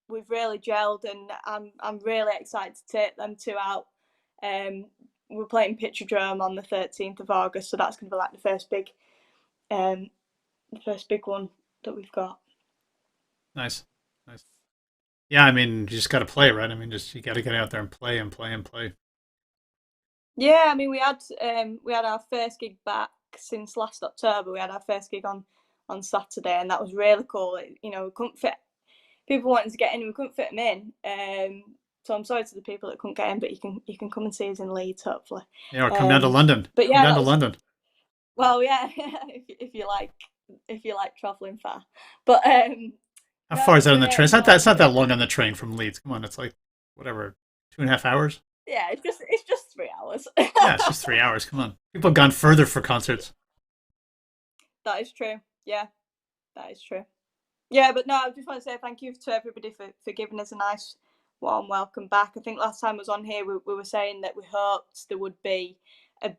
we've really gelled, and I'm really excited to take them two out. We're playing Picturedrome on the 13th of August, so that's going to be like the first big one that we've got. Nice. Yeah, I mean, you just got to play, right? I mean, you got to get out there and play and play and play. Yeah, I mean, we had our first gig back since last October. We had our first gig on Saturday, and that was really cool. We couldn't fit people wanting to get in, we couldn't fit them in. So I'm sorry to the people that couldn't get in, but you can come and see us in Leeds, hopefully. Yeah, or come down to London. But yeah, come down to London. Well, yeah, if you like travelling far. But how far is that on the train? It's not that long on the train from Leeds. Come on, it's like whatever, 2.5 hours. Yeah, it's just 3 hours. Yeah, it's just 3 hours. Come on, people have gone further for concerts. That is true. Yeah, that is true. Yeah, but no, I just want to say thank you to everybody for giving us a nice warm welcome back. I think last time I was on here, we were saying that we hoped there would be a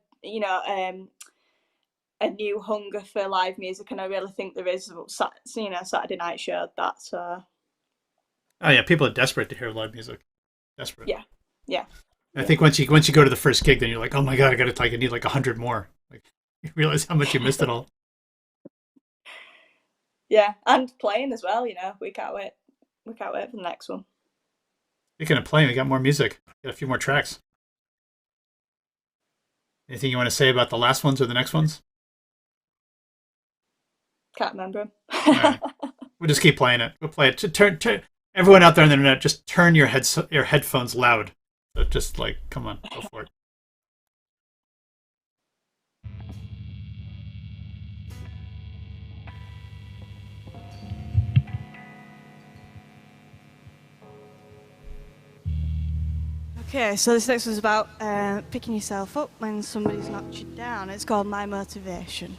new hunger for live music, and I really think there is. Saturday night showed that. So. Oh yeah, people are desperate to hear live music. Desperate. Yeah. I think once you go to the first gig, then you're like, oh my god, I need like 100 more. Like you realize how much you missed it all. Yeah, and playing as well. We can't wait. We can't wait for the next one. Speaking of playing, we got more music. Got a few more tracks. Anything you want to say about the last ones or the next ones? Can't remember them. Right. We'll just keep playing it. We'll play it. Turn everyone out there on the internet, just turn your headphones loud. So just come on, go for it. Okay, so this next was about picking yourself up when somebody's knocked you down. It's called My Motivation.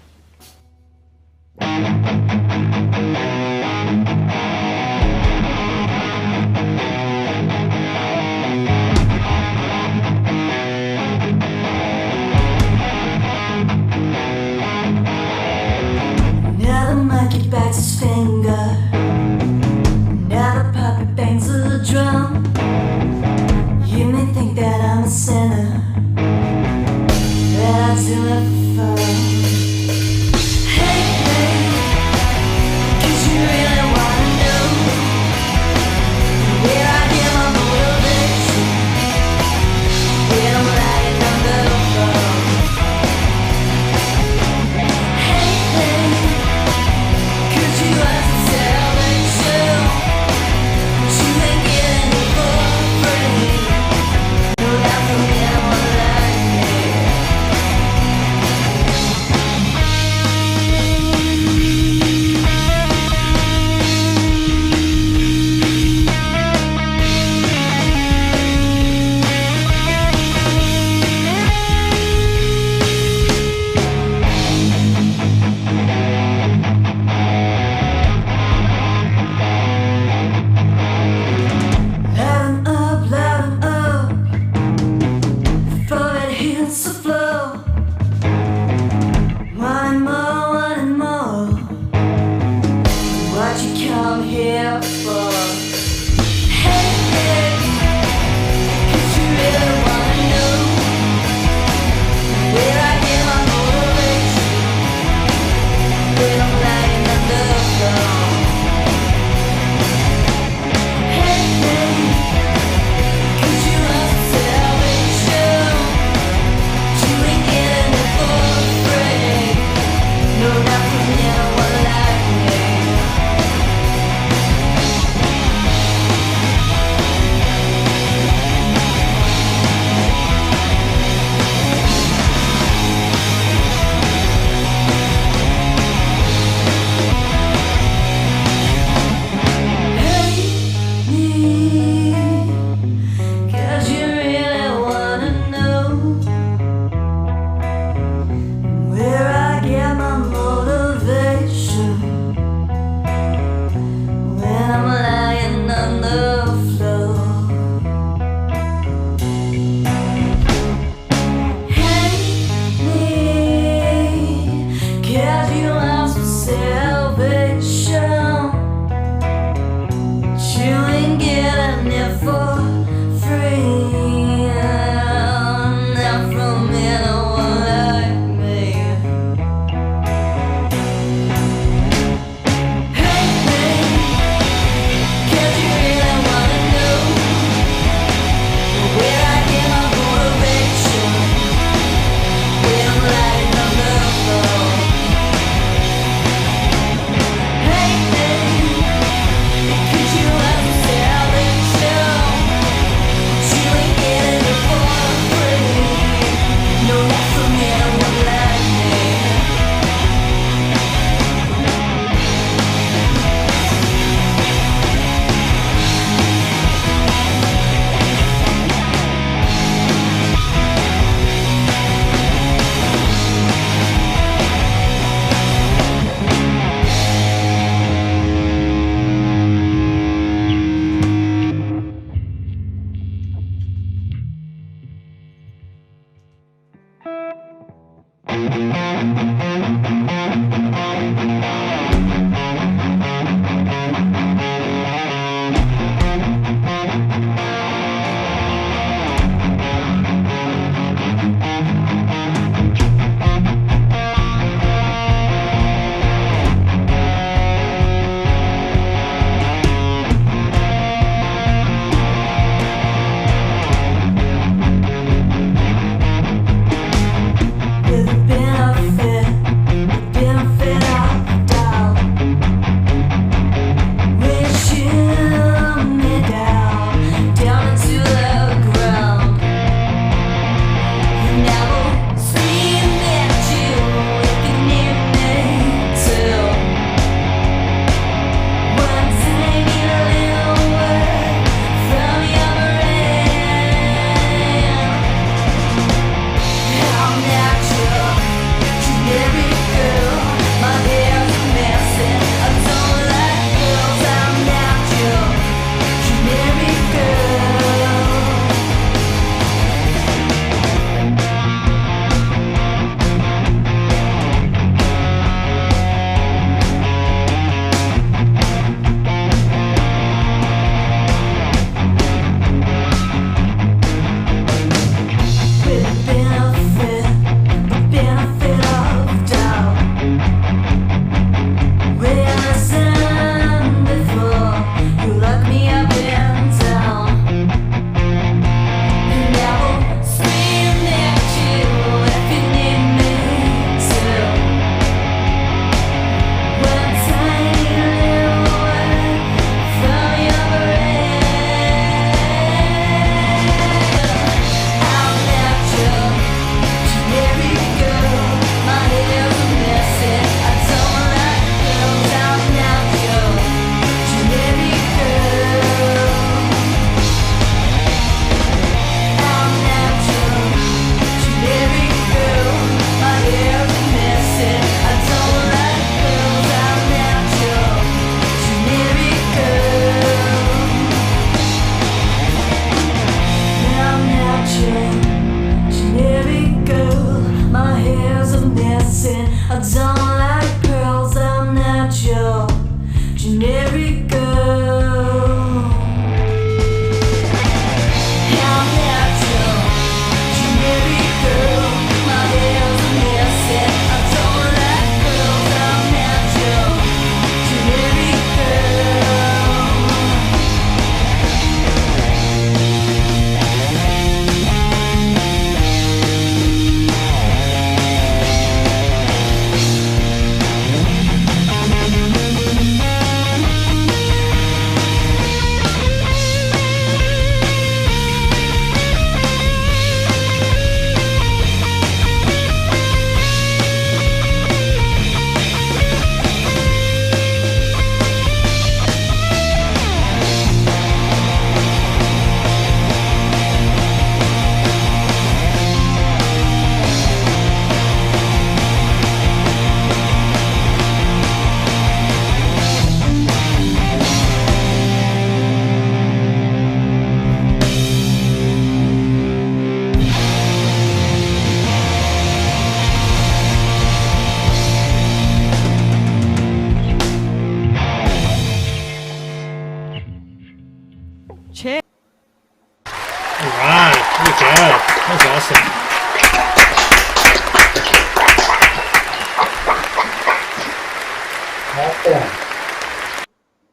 Now the monkey bites his finger. Now the puppet bangs the drum. You may think that I'm a sinner, that I do it for fun. Hey, 'cause you really wanna know where I get my motivation, where I'm lying under the floor. Hey, 'cause you have to salvation, but you ain't getting it for free. No doubt from anyone like me.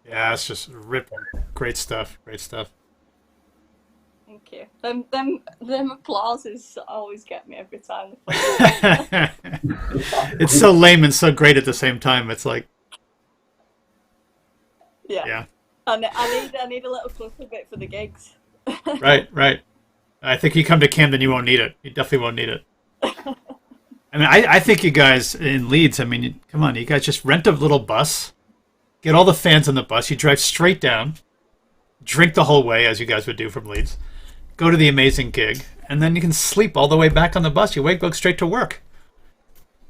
Yeah, it's just ripping. Great stuff. Great stuff. Thank you. Them applauses always get me every time. It's so lame and so great at the same time. It's like, yeah. I need a little clip of it for the gigs. Right. I think you come to Camden, you won't need it. You definitely won't need it. I mean, I think you guys in Leeds, I mean, come on, you guys just rent a little bus, get all the fans on the bus, you drive straight down, drink the whole way, as you guys would do from Leeds, go to the amazing gig, and then you can sleep all the way back on the bus. You go straight to work.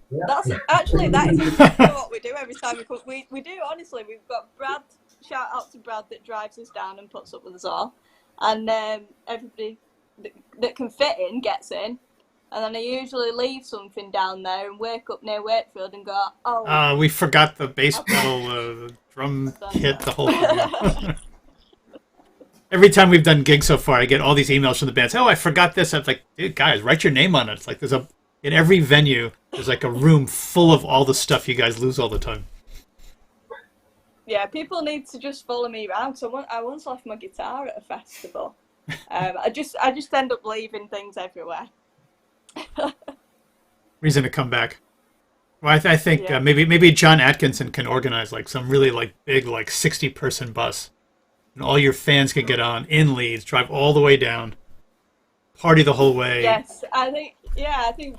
Yeah. That is exactly what we do every time we come. We do, honestly. We've got Brad, shout out to Brad that drives us down and puts up with us all. And everybody that can fit in gets in. And then I usually leave something down there and wake up near Wakefield and go, oh. We forgot the bass pedal, the drum kit, the whole thing. Every time we've done gigs so far, I get all these emails from the bands. Oh, I forgot this. I'm like, dude, guys, write your name on it. It's like in every venue, there's like a room full of all the stuff you guys lose all the time. Yeah, people need to just follow me around. So I once left my guitar at a festival. I just end up leaving things everywhere. Reason to come back. Well, I think maybe John Atkinson can organize like some really like big like 60-person bus, and all your fans can get on in Leeds, drive all the way down, party the whole way. Yes, I think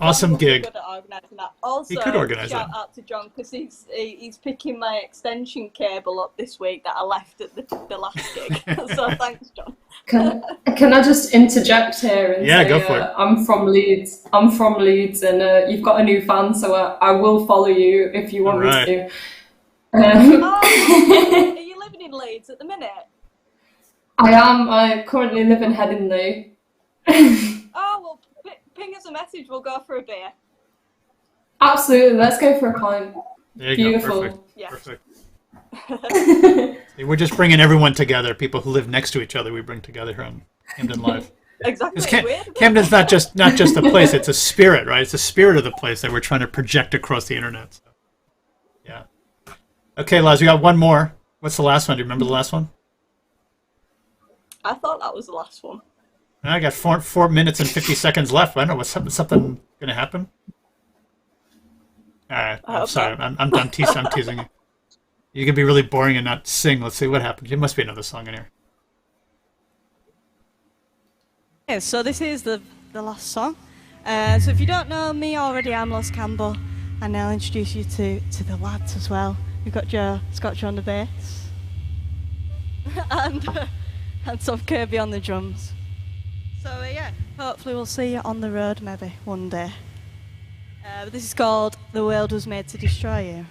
awesome John gig. Good at organising that. Also, he could organize shout that. out to John because he's picking my extension cable up this week that I left at the last gig. So thanks, John. Can I just interject here and say, go for it. I'm from Leeds, and you've got a new fan, so I will follow you if you want me to. Are you living in Leeds at the minute? I am. I currently live in Headingley. Oh, well, ping us a message, we'll go for a beer. Absolutely, let's go for a pint. There you Beautiful. go. Perfect. Perfect. See, we're just bringing everyone together. People who live next to each other, we bring together here on Camden Live. Exactly. Camden's not just a place; it's a spirit, right? It's the spirit of the place that we're trying to project across the internet. So, yeah. Okay, Loz, we got one more. What's the last one? Do you remember the last one? I thought that was the last one. I got 4 minutes and 50 seconds left. I don't know. Was something going to happen? All right. I'm sorry. I'm teasing you. You can be really boring and not sing. Let's see what happens. There must be another song in here. Okay, so this is the last song. So if you don't know me already, I'm Loz Campbell, and I'll introduce you to the lads as well. We've got Scott on the bass, and Tom Kirby on the drums. So yeah, hopefully we'll see you on the road maybe one day. But this is called "The World Was Made to Destroy You."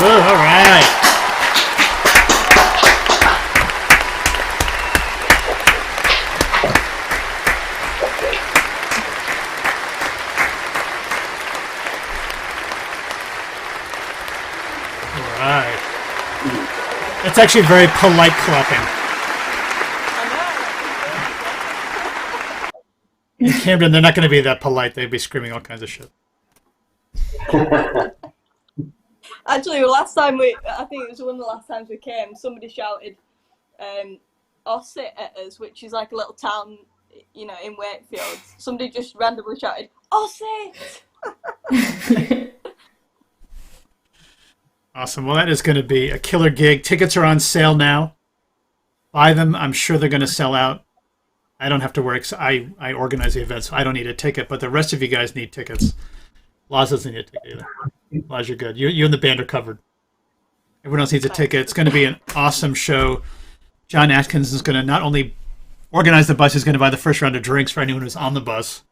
Woo, all right. All right. That's actually very polite clapping. In Camden, they're not going to be that polite. They'd be screaming all kinds of shit. Actually, the last time I think it was one of the last times we came, somebody shouted Osset at us, which is like a little town, you know, in Wakefield. Somebody just randomly shouted, Osset! Awesome. Well, that is going to be a killer gig. Tickets are on sale now. Buy them. I'm sure they're going to sell out. I don't have to work. So I organize the event, so I don't need a ticket. But the rest of you guys need tickets. Loz doesn't need a ticket either. Loz, you're good. You and the band are covered. Everyone else needs a ticket. It's going to be an awesome show. John Atkins is going to not only organize the bus, he's going to buy the first round of drinks for anyone who's on the bus.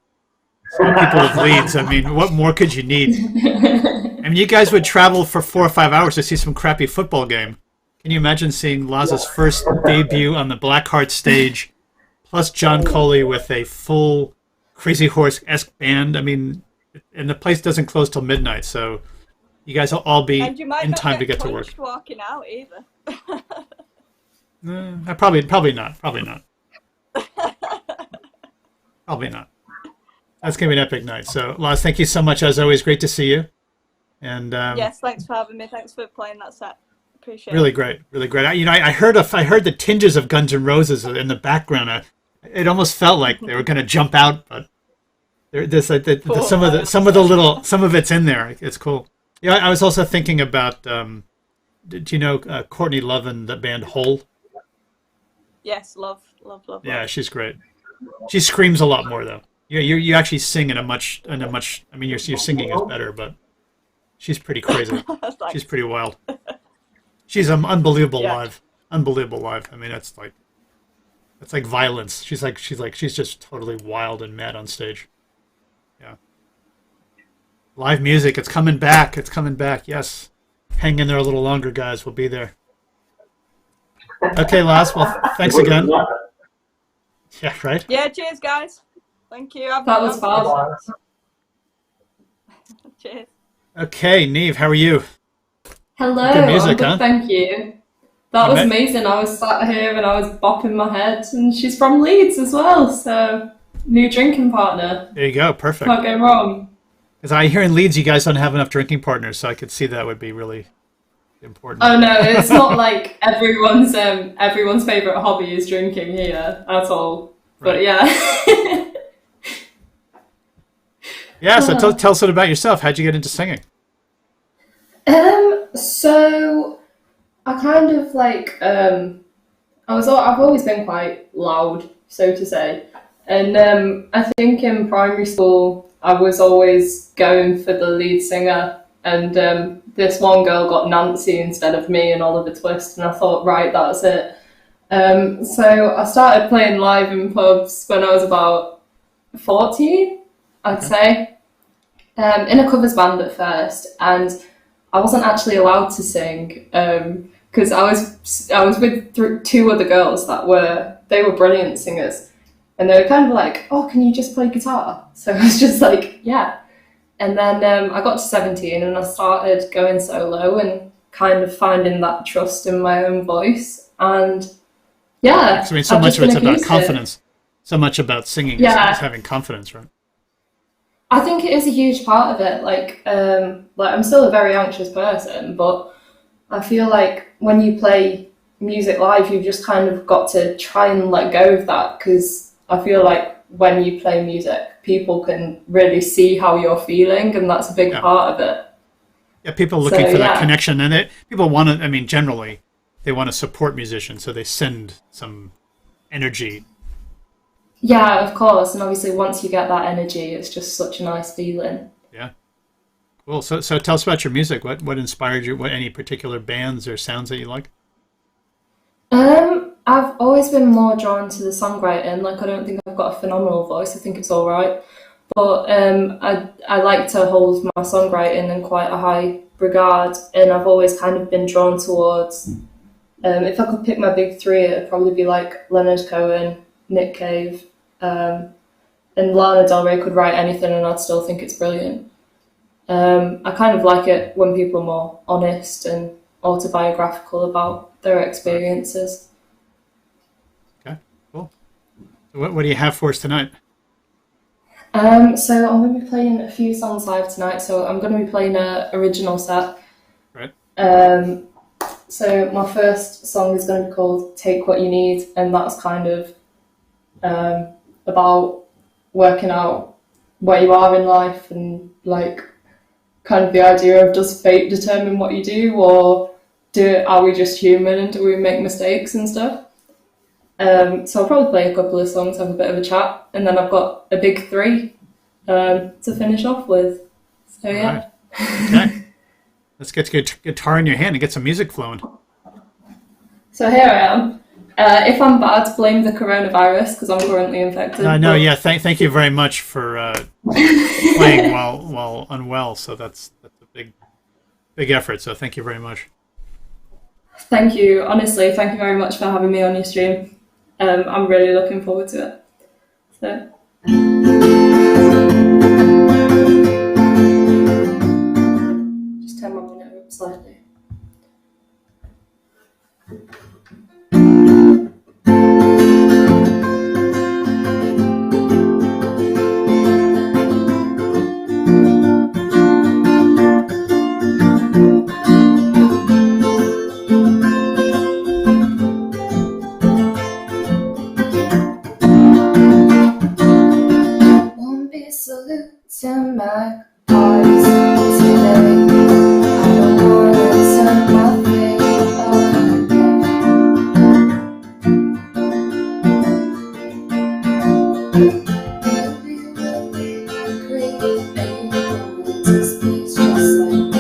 Some people with leads. I mean, what more could you need? I mean, you guys would travel for 4 or 5 hours to see some crappy football game. Can you imagine seeing Loz's first debut on the Blackheart stage, plus John Coley with a full Crazy Horse-esque band? I mean, and the place doesn't close till midnight, so you guys will all be in time to get to work. Walking out either. Probably not. Probably not. That's gonna be an epic night. So, Loz, thank you so much. As always, great to see you. And yes, thanks for having me. Thanks for playing that set. Appreciate really it. Great, really great. I heard the tinges of Guns N' Roses in the background. It almost felt like they were gonna jump out, but some of it's in there. It's cool. Yeah, I was also thinking about. Do you know Courtney Love and the band Hole? Yes, love. Yeah, she's great. She screams a lot more though. You actually sing in a much. I mean, your singing is better, but she's pretty crazy. She's pretty wild. She's unbelievable live. Unbelievable live. I mean, it's like violence. She's just totally wild and mad on stage. Yeah. Live music. It's coming back. Yes. Hang in there a little longer, guys. We'll be there. Okay, Loz. Well, thanks again. Yeah, right? Yeah, cheers, guys. Thank you. That was fun. Cheers. Okay, Neve, how are you? Hello. Good music, I'm good, huh? thank you. That was amazing. I was sat here and I was bopping my head, and she's from Leeds as well, so new drinking partner. There you go. Perfect. Can't go wrong. Because I hear in Leeds you guys don't have enough drinking partners, so I could see that would be really important. Oh no, it's not like everyone's favourite hobby is drinking here at all. Right. But yeah. Yeah, so tell us a bit about yourself. How'd you get into singing? So I kind of I've always been quite loud, so to say, and I think in primary school I was always going for the lead singer, and this one girl got Nancy instead of me in Oliver Twist, and I thought, right, that's it. So I started playing live in pubs when I was about 14, I'd say, in a covers band at first, and I wasn't actually allowed to sing because I was with two other girls they were brilliant singers, and they were kind of like, oh, can you just play guitar? So I was just like, yeah. And then I got to 17 and I started going solo and kind of finding that trust in my own voice, and yeah. I mean, so much of it's about confidence. So much about singing is having confidence, right? I think it is a huge part of it. I'm still a very anxious person, but I feel like when you play music live, you've just kind of got to try and let go of that, because I feel like when you play music, people can really see how you're feeling, and that's a big part of it. Yeah, people are looking for that connection, and people want to, I mean, generally, they want to support musicians, so they send some energy. Yeah, of course, and obviously once you get that energy, it's just such a nice feeling. Yeah. Cool. So tell us about your music. What inspired you? Any particular bands or sounds that you like? I've always been more drawn to the songwriting. I don't think I've got a phenomenal voice. I think it's all right, but I like to hold my songwriting in quite a high regard, and I've always kind of been drawn towards. If I could pick my big three, it'd probably be like Leonard Cohen, Nick Cave, and Lana Del Rey could write anything, and I'd still think it's brilliant. I kind of like it when people are more honest and autobiographical about their experiences. Okay, cool. So what do you have for us tonight? So I'm going to be playing a few songs live tonight. So I'm going to be playing an original set. Right. So my first song is going to be called "Take What You Need," and that's kind of about working out where you are in life and like kind of the idea of, does fate determine what you do, or are we just human and do we make mistakes and stuff? So I'll probably play a couple of songs, have a bit of a chat, and then I've got a big three to finish off with. So yeah. Right. Okay. Let's get your guitar in your hand and get some music flowing. So here I am. If I'm bad, blame the coronavirus because I'm currently infected. No, yeah. Thank you very much for playing while unwell. So that's a big effort. So thank you very much. Thank you. Honestly, thank you very much for having me on your stream. I'm really looking forward to it. So. Just turn my monitor up slightly. To my eyes today, I don't wanna turn my face baby, will be great, baby, to speak just like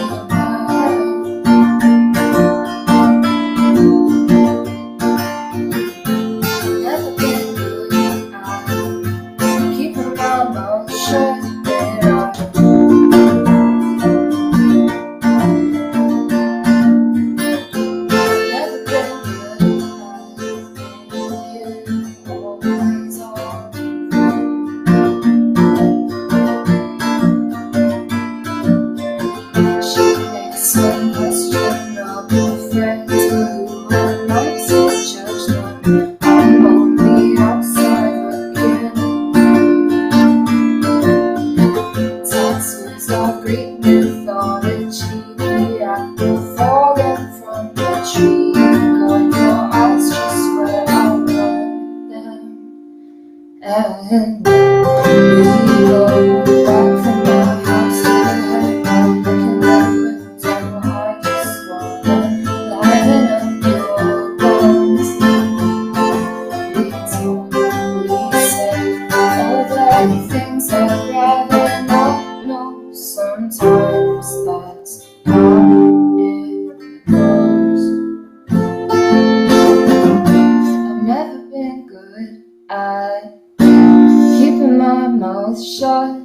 never been good, I'm keeping my mouth shut.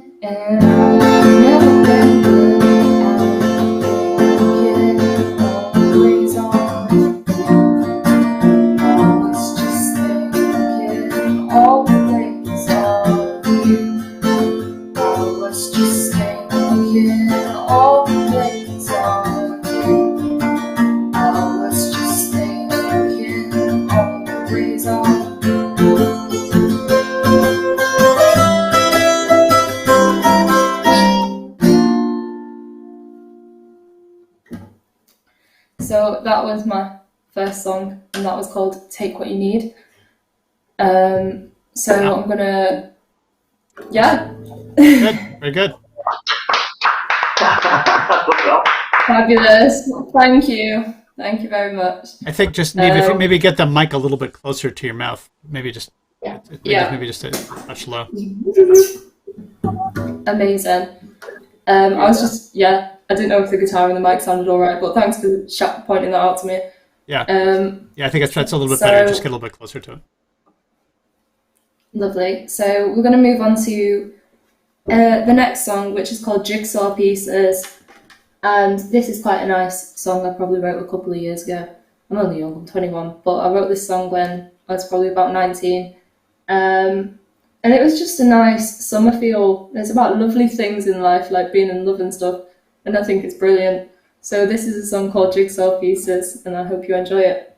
So that was my first song, and that was called "Take What You Need." So I'm gonna, yeah. Good, very good. Fabulous. Thank you very much. I think just Neve, if you maybe get the mic a little bit closer to your mouth, maybe just maybe just a touch low. Amazing. I was just I didn't know if the guitar and the mic sounded all right, but thanks for pointing that out to me. Yeah. I think that's a little bit better. Just get a little bit closer to it. Lovely. So we're going to move on to the next song, which is called "Jigsaw Pieces." And this is quite a nice song I probably wrote a couple of years ago. I'm only young, I'm 21, but I wrote this song when I was probably about 19. And it was just a nice summer feel. It's about lovely things in life, like being in love and stuff, and I think it's brilliant. So this is a song called Jigsaw Pieces, and I hope you enjoy it.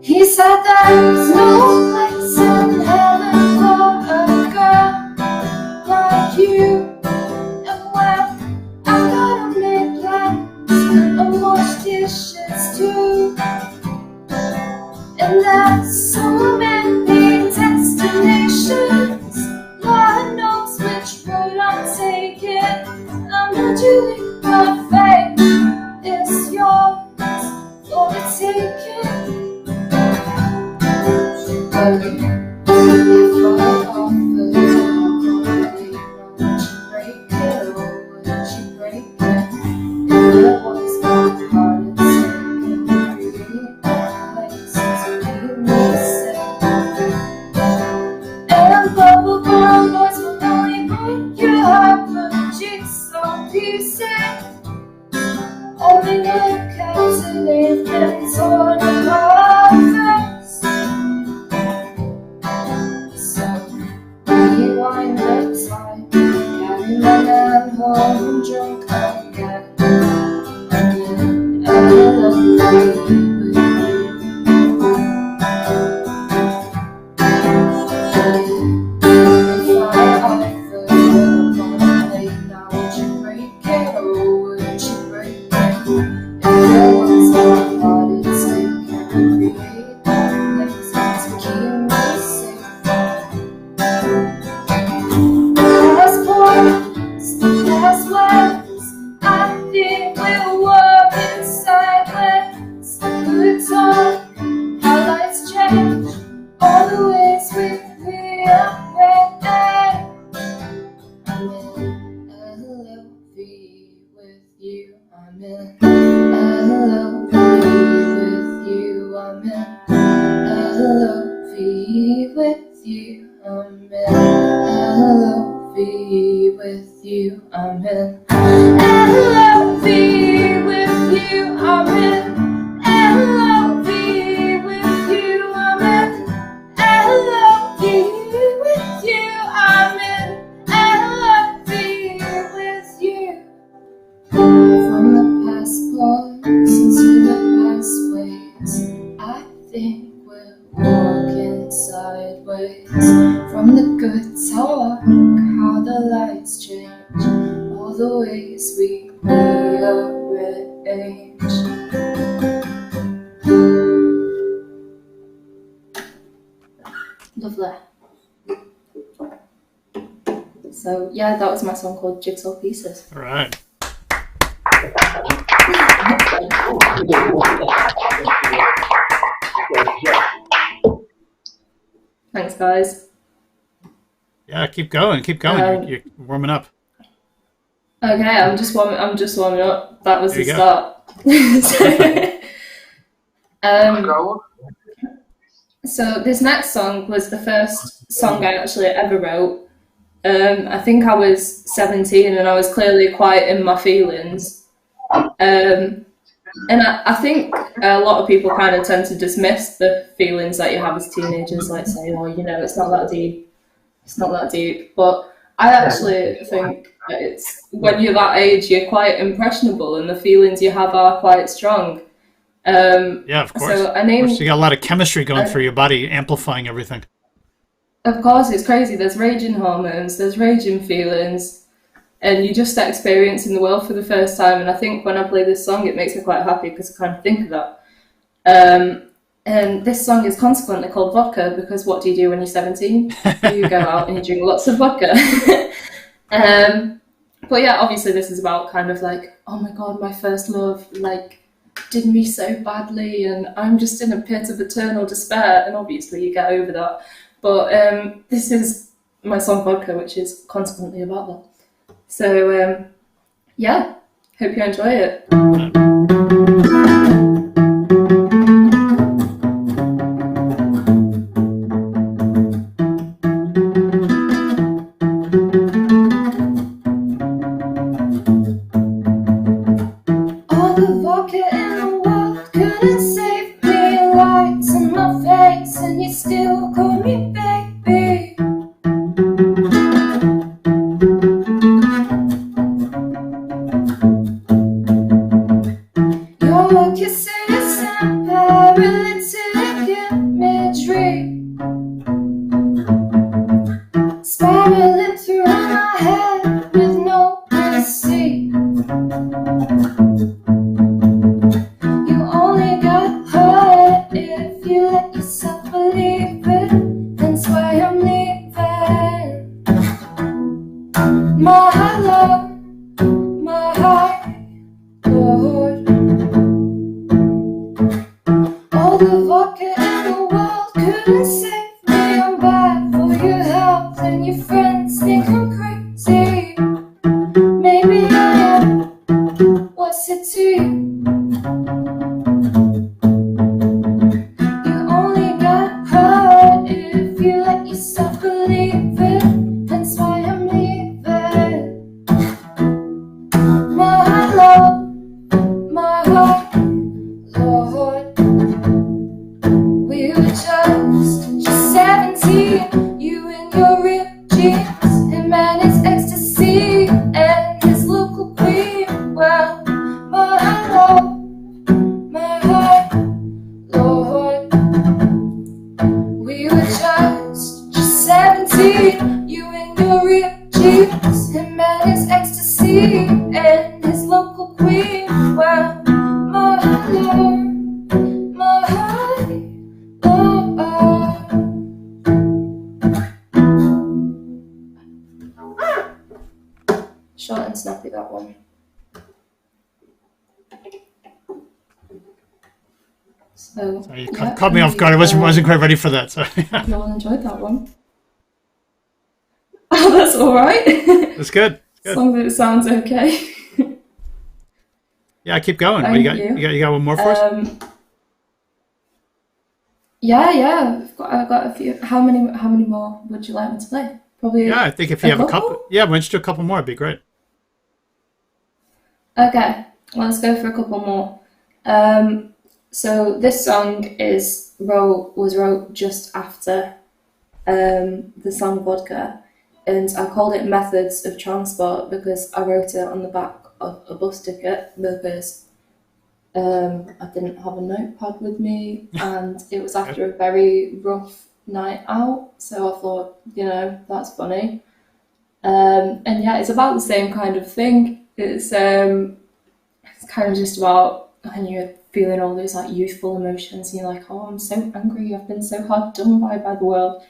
He said there's no place in heaven for a girl like you. And when I gotta make plans and wash dishes too. And there's so many destinations, Lord knows which road I'm taking. I'm not doing my fate, it's yours for the taking. Only look at an infant torn apart face. So rewind the time, carry my man home drunk again. And I love you. Lovely. So yeah, that was my song called Jigsaw Pieces. All right. Thanks, guys. Yeah, keep going. You're warming up. Okay, I'm just warming up. That was There the you start. So this next song was the first song I actually ever wrote. I think I was 17 and I was clearly quite in my feelings. And I think a lot of people kind of tend to dismiss the feelings that you have as teenagers, like saying, oh, you know, it's not that deep. It's not that deep. But I actually think that it's when you're that age, you're quite impressionable and the feelings you have are quite strong. Yeah, of course. So I named, you got a lot of chemistry going through your body, amplifying everything. Of course, it's crazy. There's raging hormones, there's raging feelings, and you're just experiencing the world for the first time. And I think when I play this song, it makes me quite happy because I kind of think of that. And this song is consequently called Vodka because what do you do when you're 17? You go out and you drink lots of vodka. But yeah, obviously this is about kind of like, oh my God, my first love, like, did me so badly and I'm just in a pit of eternal despair. And obviously you get over that. But this is my song Vodka, which is consequently about that. So yeah, hope you enjoy it. All the vodka in the world couldn't save me. Lights in my face, and you still call me baby. Your kisses and paralytic imagery spiraling through my head with no receipt. You only got hurt if you let yourself believe it. That's why I'm leaving. My love, my heart, Lord. All the vodka in the world couldn't save me. I'm bad for your health, and your friends think I'm crazy. Maybe I am. What's it to you? You only got hurt if you let yourself believe it. That's why I'm leaving. My love, my heart, Lord. We were just 17. You and your ripped jeans, him and his ecstasy, and his local queen. Well, my love, my heart, Lord. We were just 17. You and your ripped jeans, him and his ecstasy, and his local queen. Well, my love, my heart, Lord. Short and snappy, that one. So You yeah, caught me off guard. I wasn't quite ready for that. Sorry. You all enjoyed that one. Oh, that's all right. That's good. As long as it sounds okay. Yeah, keep going. Thank What, you got one more for us? Yeah. I've got a few. How many more would you like me to play? Probably. Yeah, I think if you have a couple. Yeah, why don't you do a couple more? It'd be great. Okay, let's go for a couple more. So this song was wrote just after the song Vodka, and I called it Methods of Transport because I wrote it on the back of a bus ticket because I didn't have a notepad with me, and it was after a very rough night out, so I thought, that's funny. And yeah, it's about the same kind of thing. It's kind of just about when you're feeling all those like youthful emotions, and you're like, oh, I'm so angry, I've been so hard done by the world.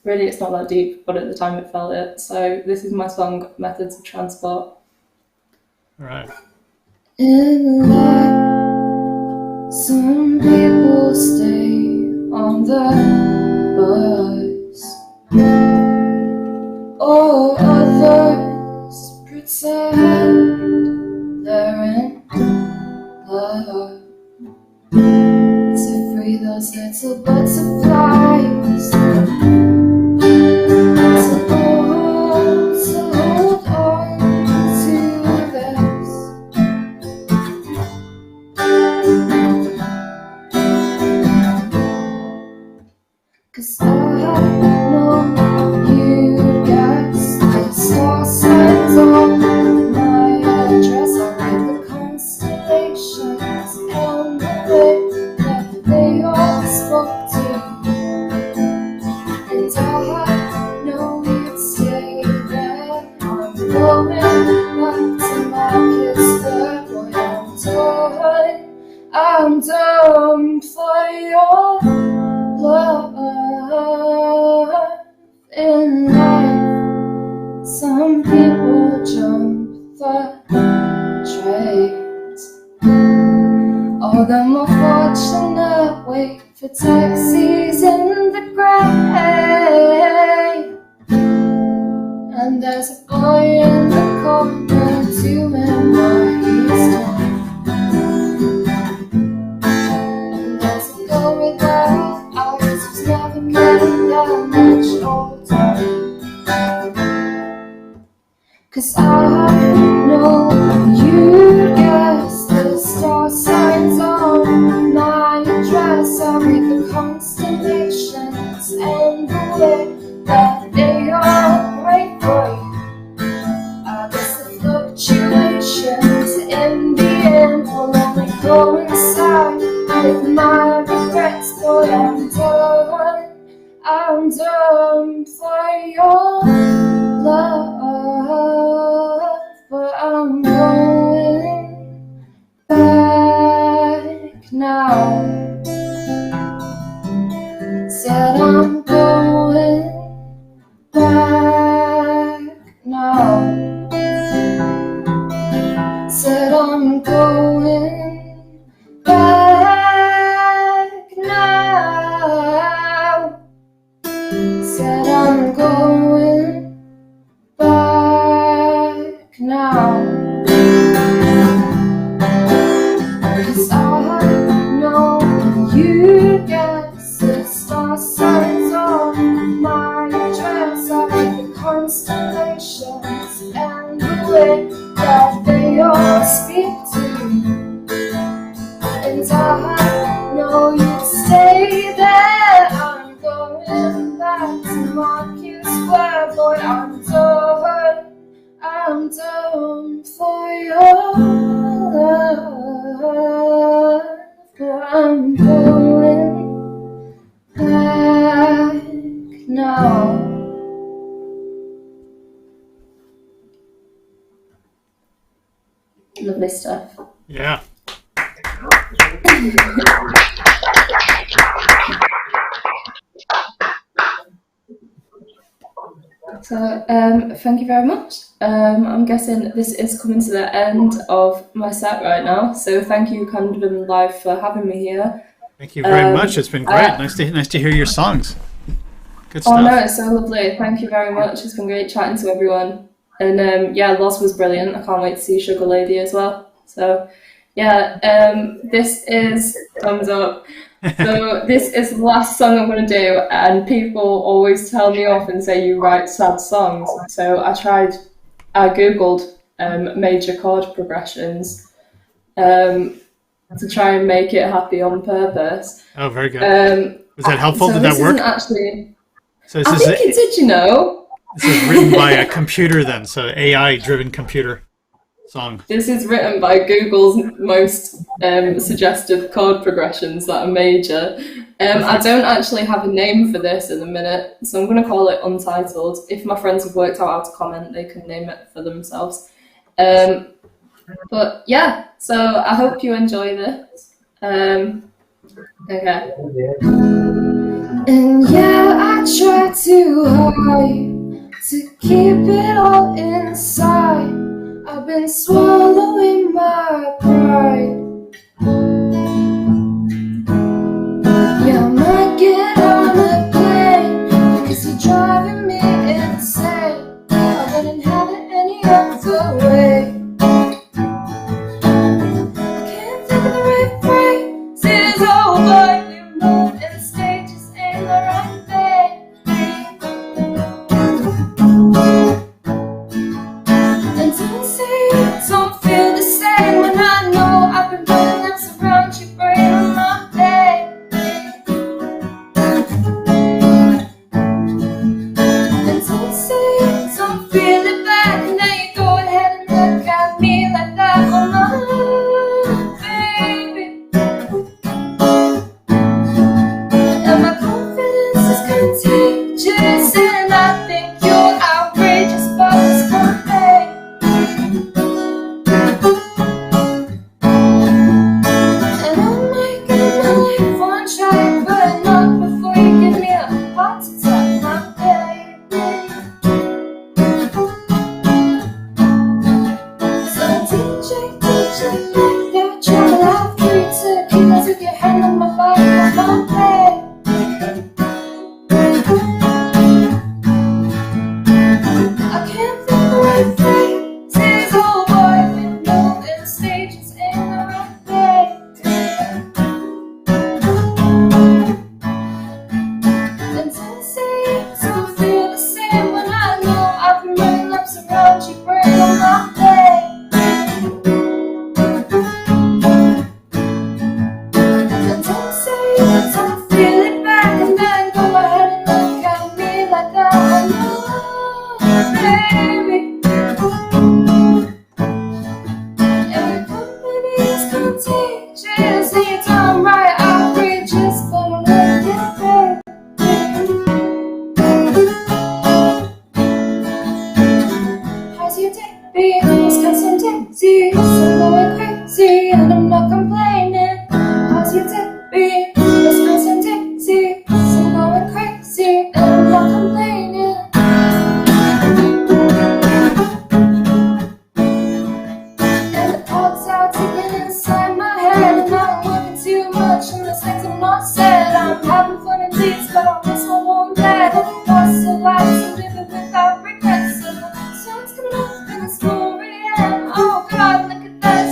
Really, it's not that deep, but at the time it felt it. So this is my song, Methods of Transport. All right. In life, some people stay on the bus, or others pretend they're in love to free those little butterflies. To hold on to this. 'Cause I know you guess the star signs on my address. I read the constellations on the way that they all spoke to. And I know you'd say that I'm going back to my kids, but boy, I'm done for your love in life. Some people jump the trains, all the more fortunate wait for taxis in the grey. I'm going back now. Said I'm going back now. Said I'm going back now. Said I'm going back now. 'Cause I know you get the star signs on my dress. I read the constellations and the way that they all speak to me. And I know you'd stay there. I'm going back to Market Square, boy. I'm done for your love. But I'm going back now. Lovely stuff. Yeah. So, thank you very much. I'm guessing this is coming to the end of my set right now. So, thank you, Camden Live, for having me here. Thank you very much. It's been great. Nice to hear your songs. Good stuff. Oh no, it's so lovely. Thank you very much. It's been great chatting to everyone. And yeah, Loz was brilliant. I can't wait to see Sugar Lady as well. So yeah, this is thumbs up. So this is the last song I'm going to do, and people always tell me off and say you write sad songs. So I googled major chord progressions to try and make it happy on purpose. Oh, very good. Was that helpful? So Did that work? Actually, So I think it did, you know. This is written by a computer then, so AI-driven computer song. This is written by Google's most suggested chord progressions that are major. I don't actually have a name for this in a minute, so I'm going to call it Untitled. If my friends have worked out how to comment, they can name it for themselves. But yeah, so I hope you enjoy this. Okay. And yeah, I try to hide, to keep it all inside. I've been swallowing my pride. Yeah, I might get on a plane because you're driving me insane. I wouldn't have it any other way. I can't think of the right phrases. Oh, but you move and the stage just ain't the right thing. And don't say you don't feel the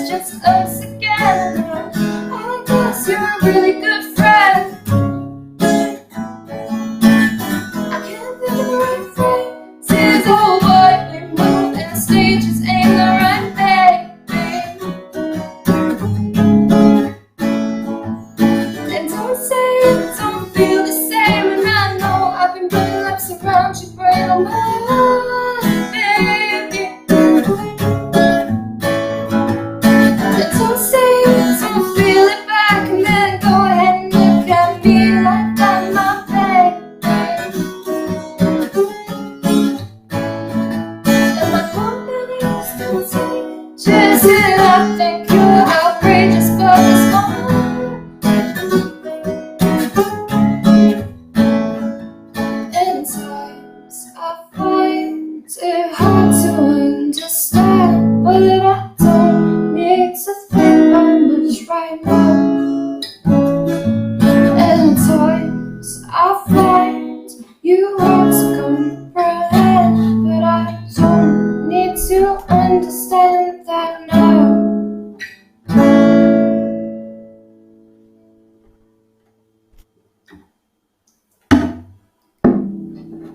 it's just us again. I guess you're a really good friend. I can't think of the right phrases. Oh boy, we move in stages, ain't the right thing. And don't say it don't feel the same. And I know I've been putting laps around your brain on my baby. And don't say it don't feel it back. And then go ahead and look at me like I'm my baby. And my confidence contagious. And I think you're outrageous, but it's fine. And times I find it hard to understand, but I don't need to think that much right now. And times I find you hard to comprehend, but I don't need to understand that now.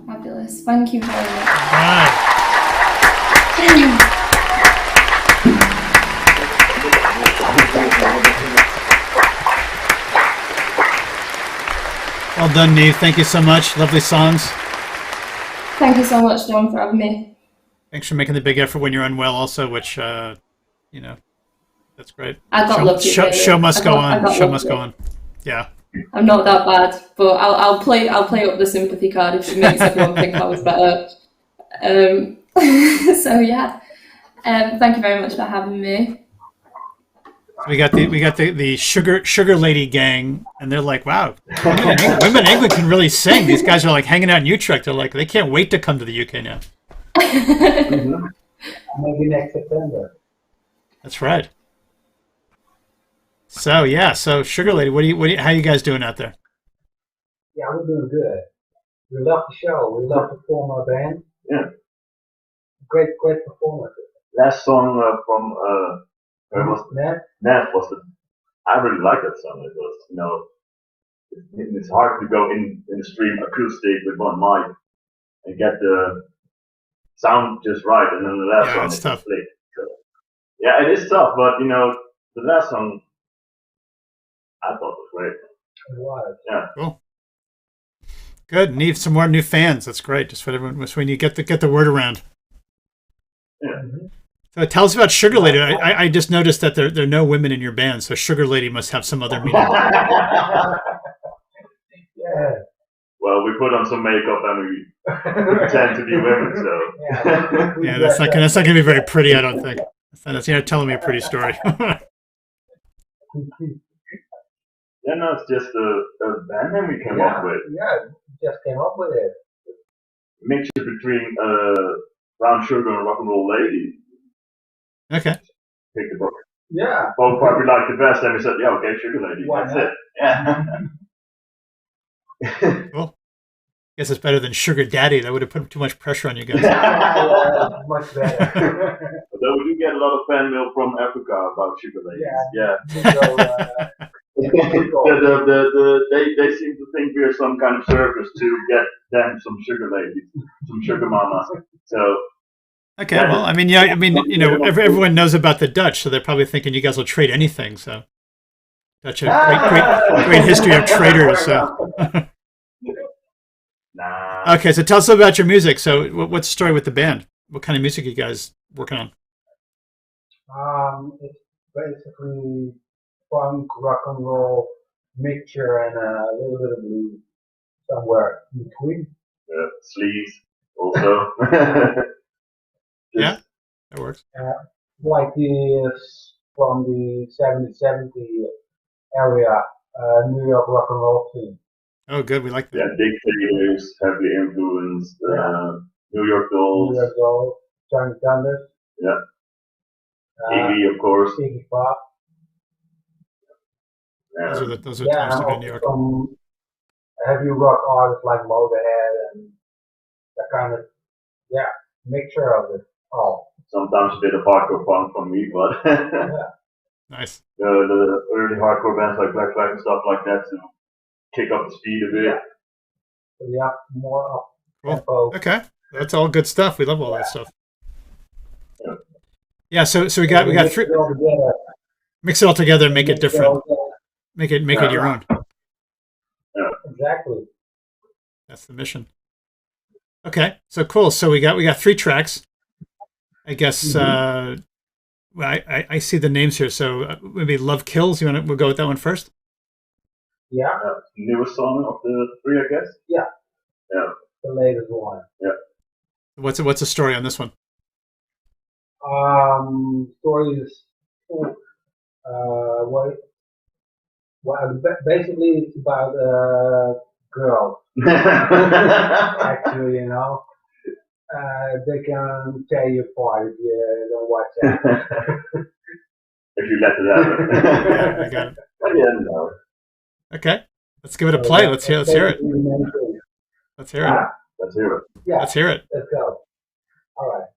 Fabulous. Thank you very much. Right. Well done, Neve. Thank you so much. Lovely songs. Thank you so much, John, for having me. Thanks for making the big effort when you're unwell, also, which you know, that's great. I got lucky. Show must go on. Show lucky. must go on. Yeah. I'm not that bad, but I'll play up the sympathy card if it makes everyone think I was better. So yeah, thank you very much for having me. We got the sugar lady gang, and they're like, wow, women in England can really sing. These guys are like hanging out in Utrecht. They're like, they can't wait to come to the UK now. Mm-hmm. Maybe next September. That's right. So yeah, so Sugar Lady, how you guys doing out there? Yeah, we're doing good. We love the show. We love to perform our band. Yeah. Great performance. Last song from where was Neve? Neve was the. I really like that song. It was, you know, it's hard to go in the stream acoustic with one mic and get the sound just right, and then the last song it's is tough. complete. So, yeah, it is tough, but you know, the last song I thought was great. It was. Yeah. Cool. Good. Need some more new fans. That's great. Just for everyone, when you get the word around. Yeah. Mm-hmm. So tell us about Sugar Lady. I just noticed that there are no women in your band, so Sugar Lady must have some other meaning. Yeah. Well, we put on some makeup and we pretend to be women, so. Yeah, that's not gonna be very pretty. I don't think. That's telling me a pretty story. Yeah, no, it's just a band name we came up with. Yeah, just came up with it. Mixture between Brown Sugar and Rock and Roll Lady. Okay. Pick the book. Yeah. Both part we liked the best, and we said, yeah, okay, Sugar Lady. Why That's not? it. Yeah. Cool. Guess it's better than Sugar Daddy. That would have put too much pressure on you guys. Much better. Although we do get a lot of fan mail from Africa about Sugar Ladies. Yeah. They seem to think we're some kind of service to get them some sugar ladies, some sugar mamas. So. Okay, well, everyone knows about the Dutch, so they're probably thinking you guys will trade anything. So, Dutch have great history of traders. So. Nah. Okay, so tell us about your music. So, what's the story with the band? What kind of music are you guys working on? It's basically funk, rock and roll mixture, and a little bit of blues somewhere in between. Sleaze also. Yeah, that works. Like this from the 70 area, New York rock and roll scene. Oh, good. We like that. Yeah, Dictators, heavily influenced, New York Dolls. New York Dolls, Johnny Thunders. Yeah. Iggy, of course. Iggy Pop. Those are times to be in New York. Some heavy rock artists like Motorhead and that kind of mixture of it all. Sometimes a bit of hardcore punk from me, but Nice. The early hardcore bands like Black Flag and stuff like that to kick up the speed a bit. Yeah. So yeah, more up Cool. tempo. Okay, that's all good stuff. We love all that Yeah. stuff. Yeah. So we got mix three. it all together. Mix it all together, make it Mix it different. all together. Make it your own. Exactly. That's the mission. Okay, so cool. So we got 3 tracks. I guess. Well, I see the names here. So maybe Love Kills. We'll go with that one first. Yeah. Newest song of the 3, I guess. Yeah. Yeah. The latest one. Yeah. What's the story on this one? Story is basically it's about girls. Actually, you know, they can tear you apart if you don't watch that. If you let it happen. I got it. Yeah, no. Okay, let's give it a play. Let's hear it. Let's hear it. Let's hear it. Yeah. Let's hear it. Let's go. All right.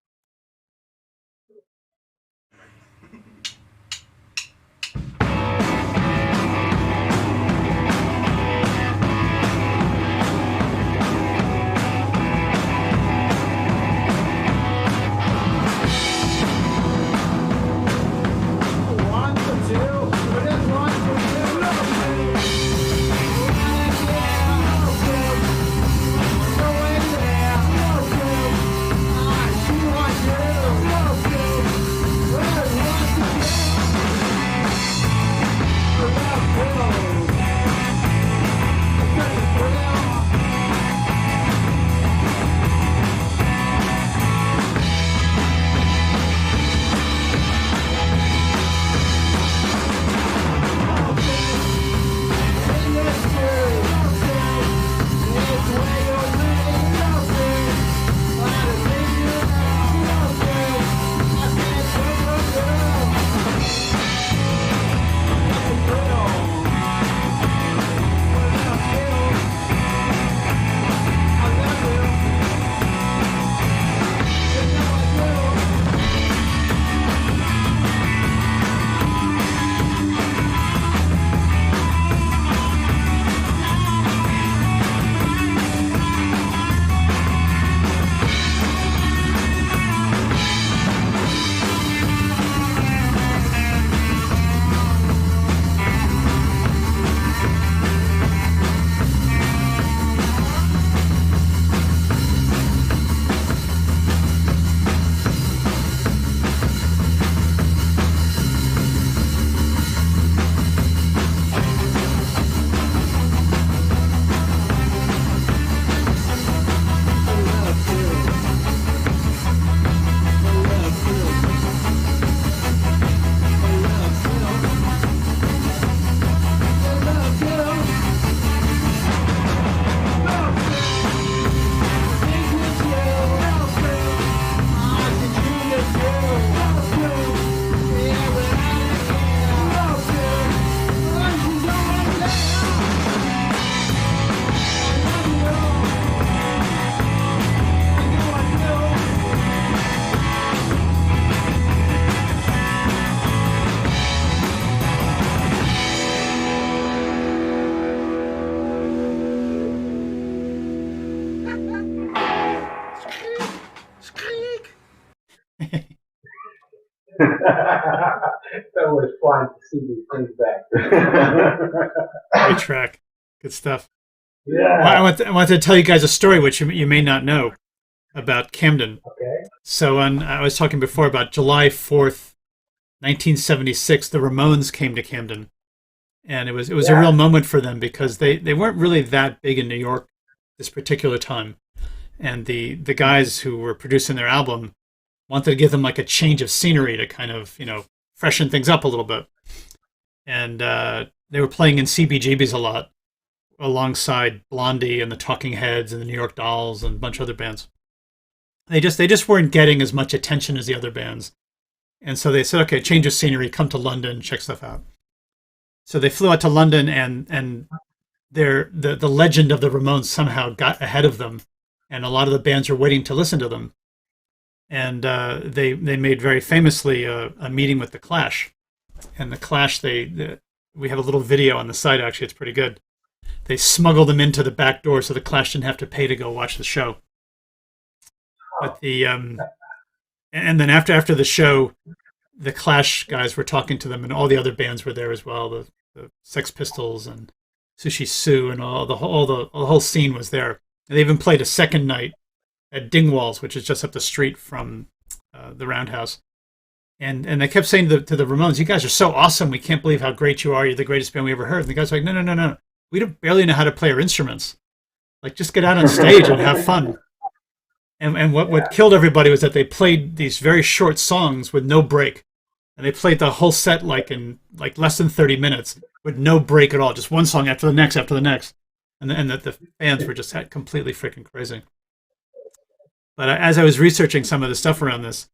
That was fun to see these things back. Great track. Good stuff. Yeah. Well, I want to tell you guys a story which you may not know about Camden. Okay. So I was talking before about July 4th, 1976, the Ramones came to Camden. And it was a real moment for them because they weren't really that big in New York this particular time. And the guys who were producing their album wanted to give them like a change of scenery to kind of, freshen things up a little bit. And they were playing in CBGBs a lot alongside Blondie and the Talking Heads and the New York Dolls and a bunch of other bands. They just weren't getting as much attention as the other bands. And so they said, okay, change of scenery, come to London, check stuff out. So they flew out to London and the legend of the Ramones somehow got ahead of them. And a lot of the bands were waiting to listen to them. And they made very famously a meeting with the Clash. and the Clash, we have a little video on the site, actually. It's pretty good. They smuggled them into the back door so the Clash didn't have to pay to go watch the show. But and then after the show, the Clash guys were talking to them, and all the other bands were there as well. The Sex Pistols and Sushi Sue and the whole scene was there. And they even played a second night at Dingwalls, which is just up the street from the Roundhouse. And they kept saying to the Ramones, "You guys are so awesome. We can't believe how great you are. You're the greatest band we ever heard." And the guys were like, "No. We don't barely know how to play our instruments. Like, just get out on stage and have fun." And what killed everybody was that they played these very short songs with no break. And they played the whole set in less than 30 minutes with no break at all. Just one song after the next. And the fans were just completely freaking crazy. But as I was researching some of the stuff around this,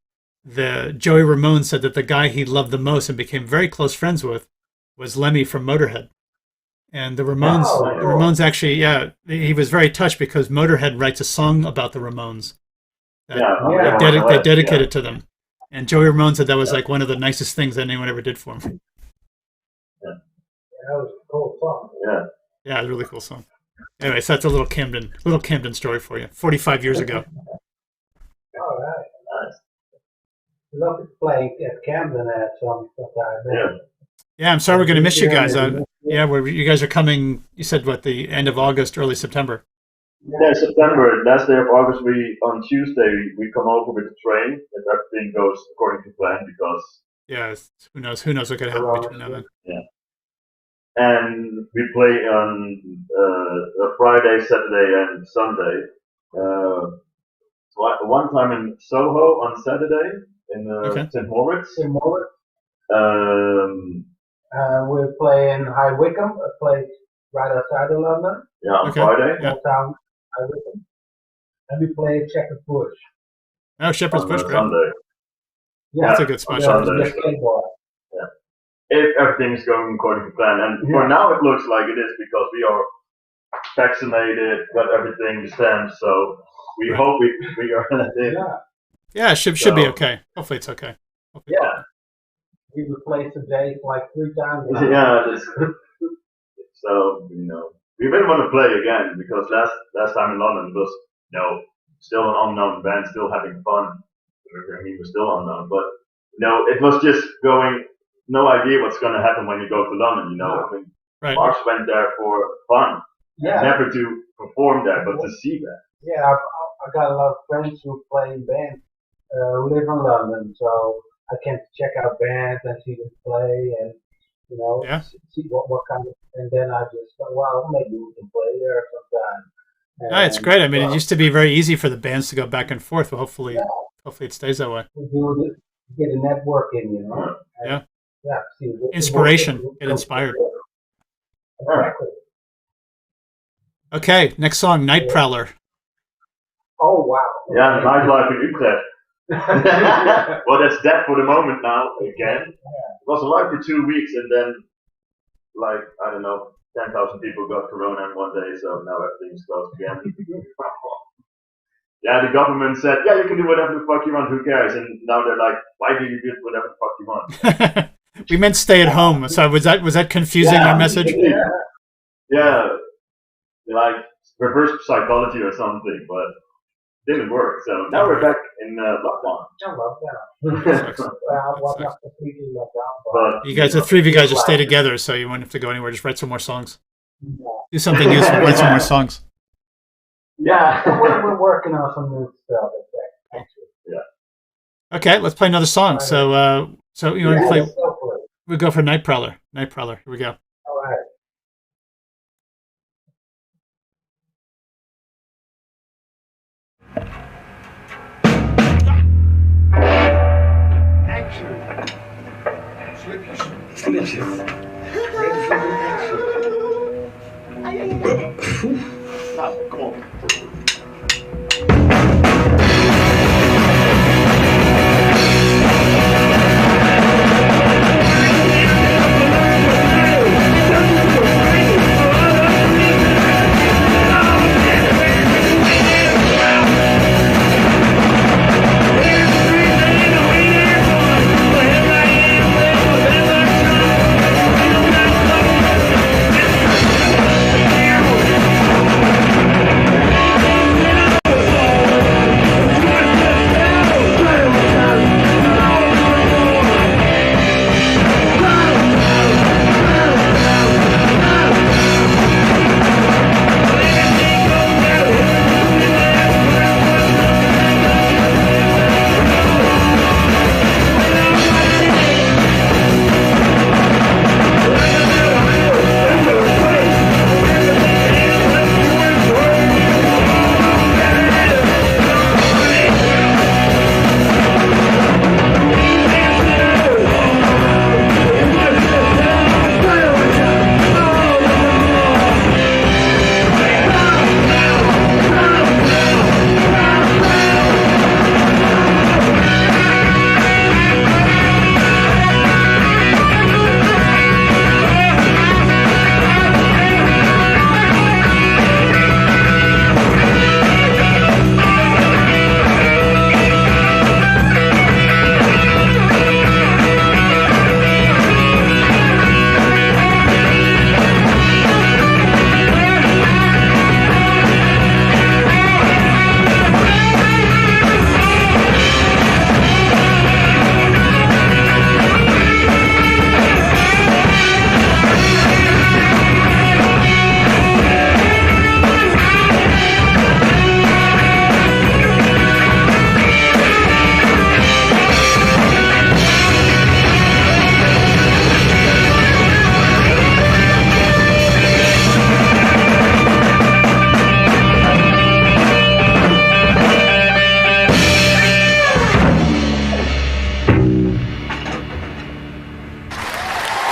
Joey Ramone said that the guy he loved the most and became very close friends with was Lemmy from Motorhead. And the Ramones actually, he was very touched because Motorhead writes a song about the Ramones. They dedicated it to them. And Joey Ramone said that was like one of the nicest things that anyone ever did for him. Yeah, that was a cool song. Yeah, it was a really cool song. Anyway, so that's a little Camden story for you. 45 years ago. All right, nice. We love to play at Camden at some time. Yeah, I'm sorry we're going to miss you guys. You guys are coming, you said, the end of August, early September? Yeah, September, last day of August, on Tuesday, we come over with the train, if everything goes according to plan, because... Yeah, who knows what could happen between now and then. Yeah. And we play on Friday, Saturday, and Sunday. One time in Soho on Saturday, in St. Moritz. We're playing High Wycombe, a place right outside of London. Yeah, on Friday. Town, High Wycombe. And we play Shepherd's Bush. Oh, Shepherd's Bush, great. Sunday. Yeah, that's a good spot. Sunday. Yeah. If everything's going according to plan. And for now it looks like it is because we are vaccinated, got everything stamped, so we hope we are in. Yeah, it should be okay. Hopefully it's okay. We replaced the date like 3 times. So, we really want to play again because last time in London was, still an unknown band, still having fun. I mean, we're still unknown, but, it was just going, no idea what's going to happen when you go to London, I mean, Mars went there for fun. Never to perform there, but to see that. Yeah, I got a lot of friends who play in bands who live in London, so I can check out bands and see them play and, see what kind of, and then I just thought, well, maybe we can play there sometime. It's great. I mean, it used to be very easy for the bands to go back and forth, but hopefully it stays that way. We get a networking, Yeah. See, inspiration. Get inspired. Exactly. Okay, next song, Night Prowler. Oh, wow. Yeah, nightlife in Utrecht. Well, that's dead for the moment now, again. It was alive for 2 weeks and then, 10,000 people got corona in one day, so now everything's closed again. Yeah, the government said, you can do whatever the fuck you want, who cares? And now they're like, why do you do whatever the fuck you want? We meant stay at home, so was that confusing our message? Yeah, like reverse psychology or something, but it didn't work. So now we're back in lockdown. Not completely lockdown, but you guys, the 3 of you guys just stay together, so you won't have to go anywhere. Just write some more songs. Do something useful. Write some more songs. Yeah, we're working on some new stuff. Yeah. Okay, let's play another song. So you want to play? We go for Night Prowler. Night Prowler. Here we go. All right. Now, come on. Well, I am, well, whatever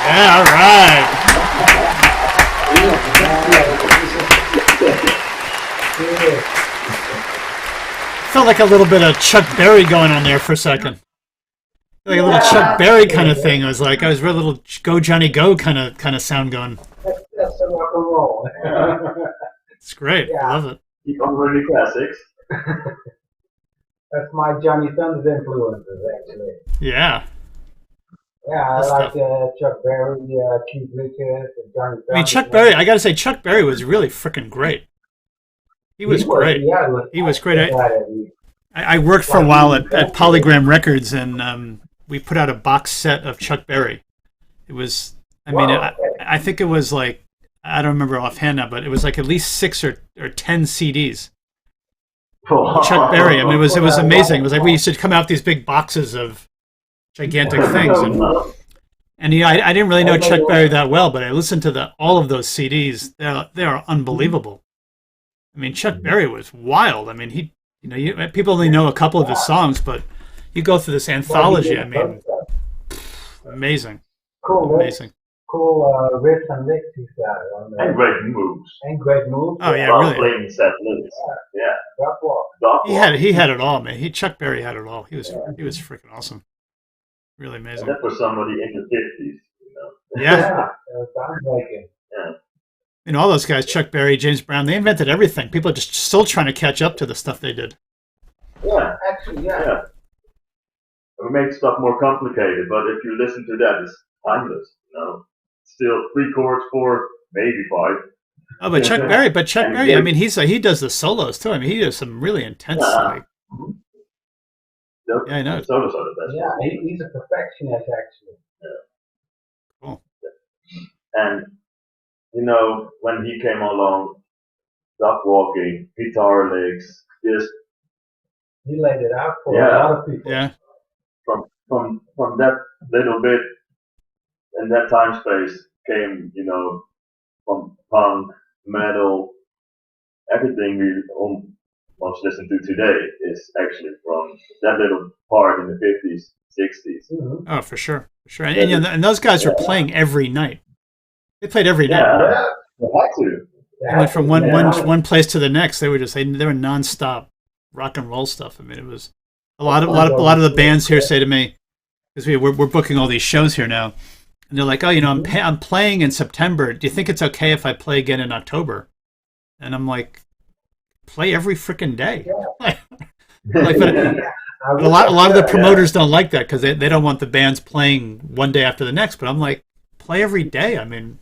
Yeah, all right. Felt like a little bit of Chuck Berry going on there for a second. Like a little Chuck Berry kind of thing. I was like, I was real little Go Johnny Go kind of sound going. That's a rock and roll. It's great. I love it. Keep on with the classics. That's my Johnny Thunders influences, actually. Yeah. Yeah, I like Chuck Berry, Keith Richards, and Johnny Thunders. I mean, Chuck Berry, I got to say, Chuck Berry was really freaking great. He was great. He was great. I worked for a while at Polygram Records, and we put out a box set of Chuck Berry. It was, I mean, I think it was like, I don't remember offhand now, but it was like at least 6 or 10 CDs. Chuck Berry. I mean, it was amazing. It was like we used to come out with these big boxes of gigantic things, and you know, I didn't really know Chuck Berry that well, but I listened to all of those CDs. They are unbelievable. I mean, Chuck Berry was wild. I mean, people only know a couple of his songs, but you go through this anthology. I mean, amazing, amazing. Cool riffs and licks he's got on there. And great moves. Oh yeah, really. Playing set licks. Yeah. He had it all, man. Chuck Berry had it all. He was freaking awesome. Really amazing. And that was somebody in the 50s, you know. Yeah. Sounds like it. Yeah. You know, all those guys, Chuck Berry, James Brown, they invented everything. People are just still trying to catch up to the stuff they did. Yeah. Actually, yeah. We make stuff more complicated, but if you listen to that, it's timeless, you know. Still 3 chords, 4, maybe 5. Oh, but Chuck Berry, I mean, he does the solos too. I mean, he does some really intense. Yeah, I know. The solos are the best. Yeah, he's a perfectionist, actually. Yeah. Cool. And you know, when he came along, duck walking, guitar licks, just he laid it out for a lot of people. Yeah. From that little bit in that time space came, you know, from punk, metal, everything we almost listen to today is actually from that little part in the 50s, 60s. Mm-hmm. Oh, for sure. And those guys were playing every night. They played every night. Yeah, they had to. They went from one place to the next. They were nonstop rock and roll stuff. I mean, it was a lot of the bands here say to me, because we're booking all these shows here now, and they're like, oh, you know, I'm playing in September. Do you think it's okay if I play again in October? And I'm like, play every freaking day. But a lot of the promoters don't like that because they don't want the bands playing one day after the next. But I'm like, play every day. I mean,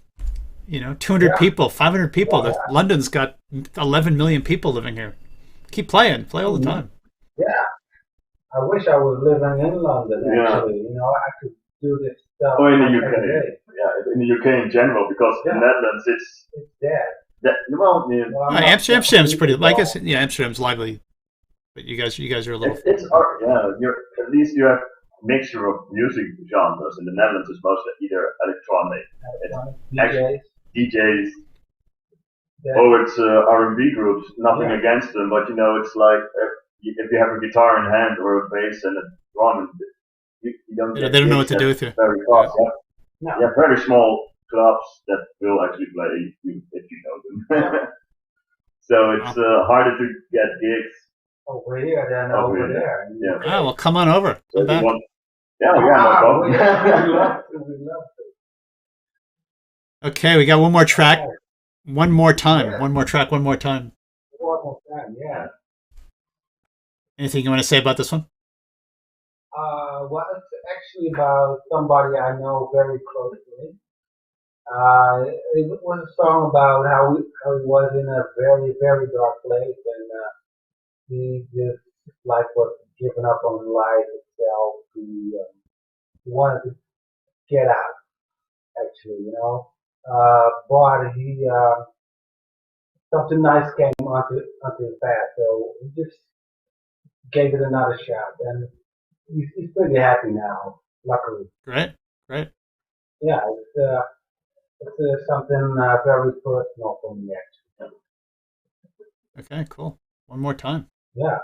you know, 200 people, 500 people. London's got 11 million people living here. Keep playing. Play all the time. Yeah. I wish I was living in London, actually. You know, I could do this stuff. Oh, in the UK. Yeah, in the UK in general, because in the Netherlands it's dead. Amsterdam's pretty. Like I said, yeah, Amsterdam's lively, but you guys are a little. It's art. Yeah, at least you have a mixture of music genres. In the Netherlands, it's mostly either electronic, DJs. Or it's R&B groups. Nothing against them, but you know, it's like if you have a guitar in hand or a bass and a drum, you don't. They don't know what to do with you. Very fast. Yeah, very small clubs that will actually play you if you know them. So it's harder to get gigs over here than over there. Yeah. Ah, well, come on over. So no problem. We love to. Okay, we got one more track. One more time. One more track. One more time. One more time. Yeah. Anything you want to say about this one? Well, it's actually about somebody I know very closely. It was a song about how he was in a very, very dark place, and he just was giving up on life itself. He wanted to get out, actually, you know. But he something nice came onto his path, so he just gave it another shot, and he's pretty happy now, luckily. Great. Yeah, it's something very personal for me, actually. Okay, cool. One more time. Yeah.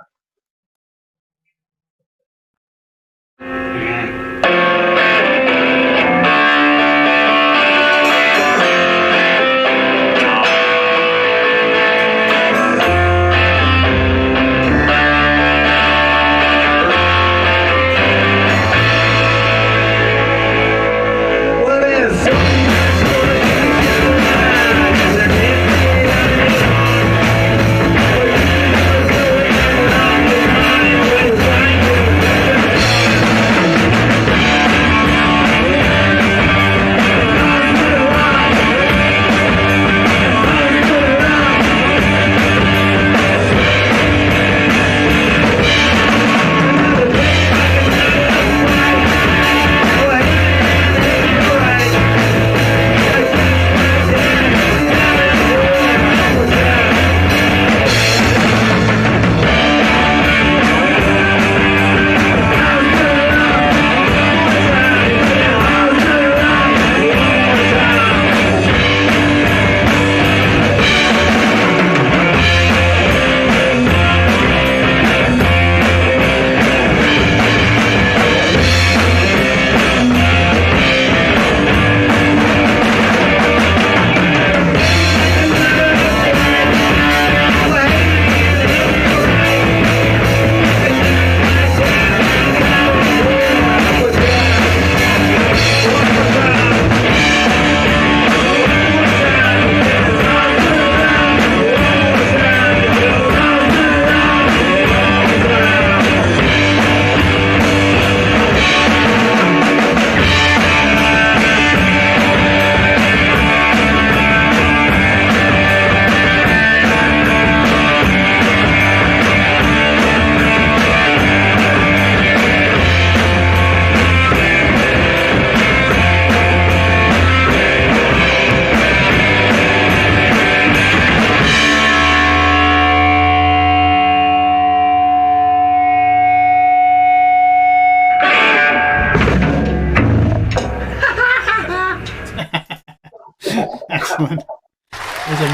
Excellent.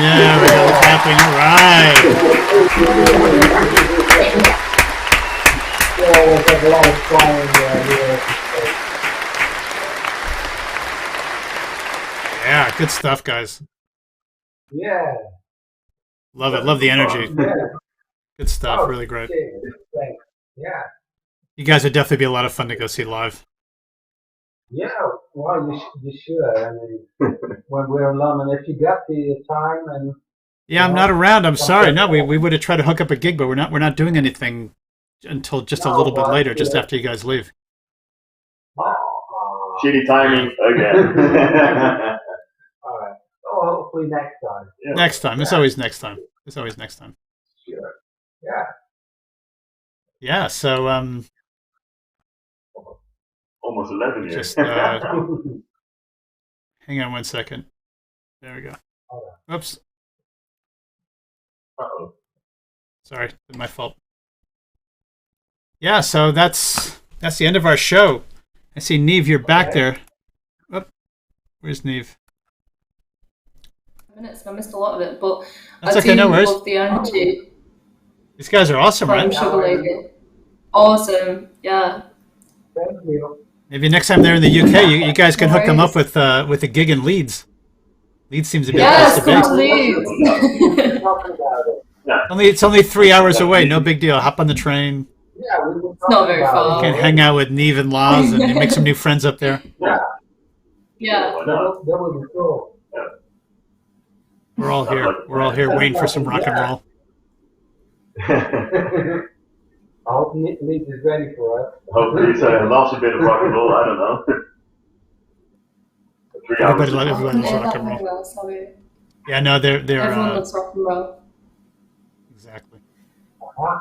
Yeah, we got the clapping. All right. We always have a lot of fun here. Yeah, good stuff, guys. Yeah. Love it. Love the energy. Yeah. Good stuff. Oh, Really great. shit. Thanks. Yeah. You guys would definitely be a lot of fun to go see live. Yeah, well, you should. I mean, when we're in London, if you got the time and Yeah, I'm not around. I'm sorry. No, we would have tried to hook up a gig, but we're not doing anything until just a little bit later, just after you guys leave. Shitty timing again. All right. Oh, hopefully next time. Yeah. Next time. It's always next time. It's always next time. Sure. Yeah. Yeah. So Almost 11 years. just hang on 1 second. There we go. Oops. Uh-oh. Sorry, my fault. Yeah, so that's the end of our show. I see Neve, you're back there. Oh, where's Neve? Minutes, I missed a lot of it, but That's I okay, no worries. love the energy These guys are awesome, from right? Sugar Lady. Awesome, yeah. Thank you. Maybe next time they're in the UK, you guys can hook them up with a gig in Leeds. Leeds seems to be a Yes, place to come to be. Leeds. Talking about it. It's only 3 hours away. No big deal. Hop on the train. Yeah, we were Not very talking about far. You can hang out with Neve and Loz and make some new friends up there. Yeah. Why not? That would be cool. We're all here. We're all here waiting for some rock and roll. I hope Leeds is ready for us. Hopefully, so I lost a bit of rock and roll. I don't know. 3 hours. Everybody loves Yeah, rock that and roll. very well, sorry. Yeah, no, they're Everyone loves rock and roll. exactly. Uh-huh.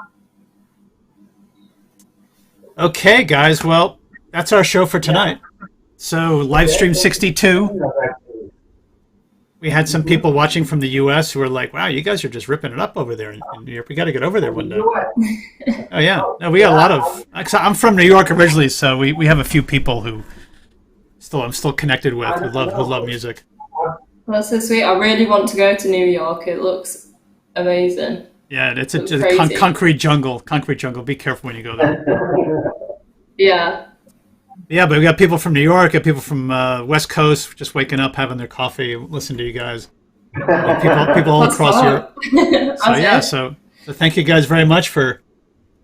Okay, guys. Well, that's our show for tonight. So, live stream 62. We had some people watching from the U.S. who were like, "Wow, you guys are just ripping it up over there in New York. We got to get over there one day." Oh yeah, no, we got a lot of. I'm from New York originally, so we have a few people who I'm still connected with who love music. That's so sweet. I really want to go to New York. It looks amazing. Yeah, it's a Crazy. concrete jungle. Concrete jungle. Be careful when you go there. Yeah. Yeah, but we got people from New York, got people from West Coast just waking up, having their coffee, listening to you guys. People all That's across fun. Europe. So yeah, so thank you guys very much for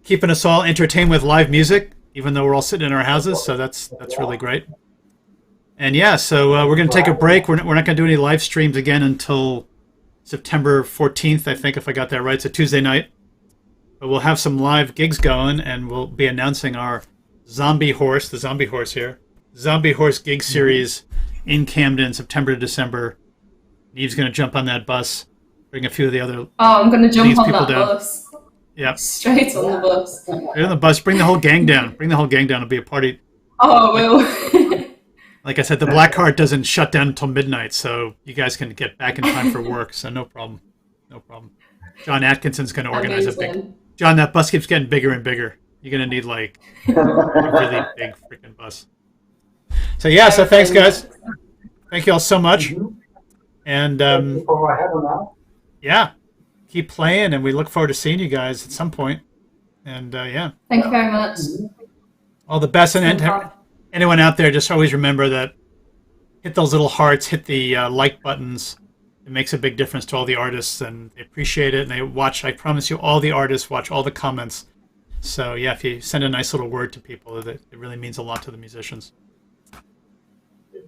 keeping us all entertained with live music, even though we're all sitting in our houses. So that's really great. And yeah, so we're going to take a break. We're not going to do any live streams again until September 14th, I think, if I got that right. It's a Tuesday night. But we'll have some live gigs going, and we'll be announcing our the Zombie Horse here, Zombie Horse gig series in Camden, September to December. Neve's going to jump on that bus, bring a few of the other Oh, I'm going to jump Leeds on people that down. bus. Yep. Straight on the bus. Right on the bus. Bring the whole gang down. It'll be a party. Oh, I will. Like I said, the Black Heart doesn't shut down until midnight, so you guys can get back in time for work. So no problem. John Atkinson's going to organize a big. Amazing. John, that bus keeps getting bigger and bigger. You're going to need like a really big freaking bus. So yeah, so thanks guys. Thank you all so much. And yeah, keep playing, and we look forward to seeing you guys at some point. And yeah, Thank you very much. all the best. And anyone out there, just always remember that hit those little hearts, hit the like buttons. It makes a big difference to all the artists, and they appreciate it. And they watch. I promise you, all the artists watch all the comments. So yeah, if you send a nice little word to people, it really means a lot to the musicians.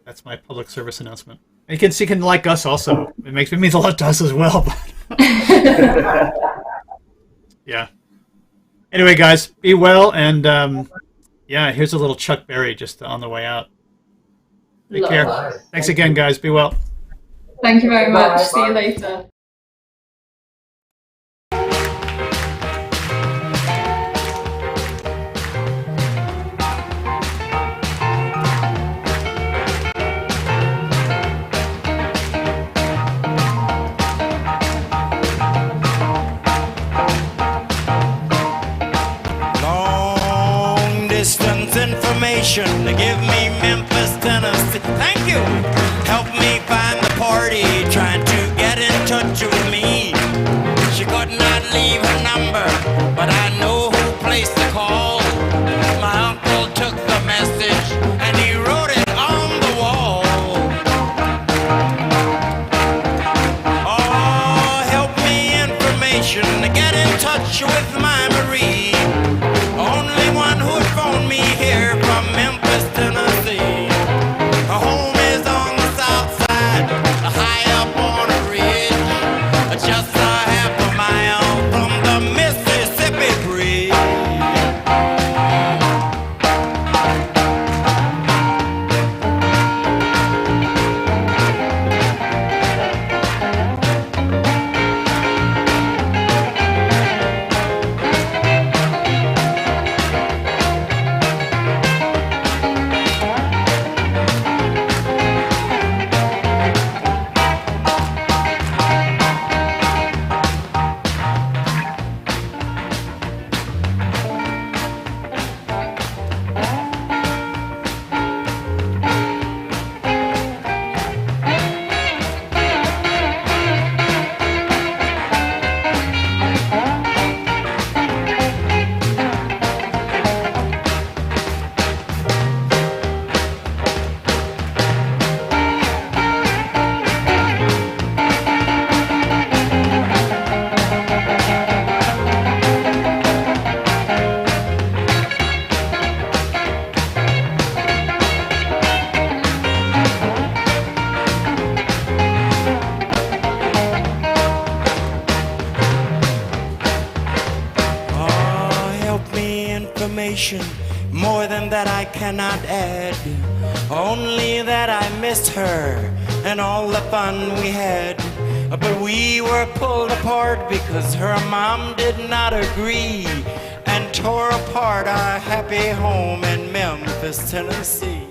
That's my public service announcement. And you can like us also. It means a lot to us as well. But yeah. Anyway, guys, be well, and yeah, here's a little Chuck Berry just on the way out. Take care. Thanks again, guys. Be well. Thank you very much. See you later. Long distance information to give me Memphis, Tennessee. Thank you. Help me find the party. Try information, more than that I cannot add. Only that I missed her and all the fun we had. But we were pulled apart because her mom did not agree and tore apart our happy home in Memphis, Tennessee.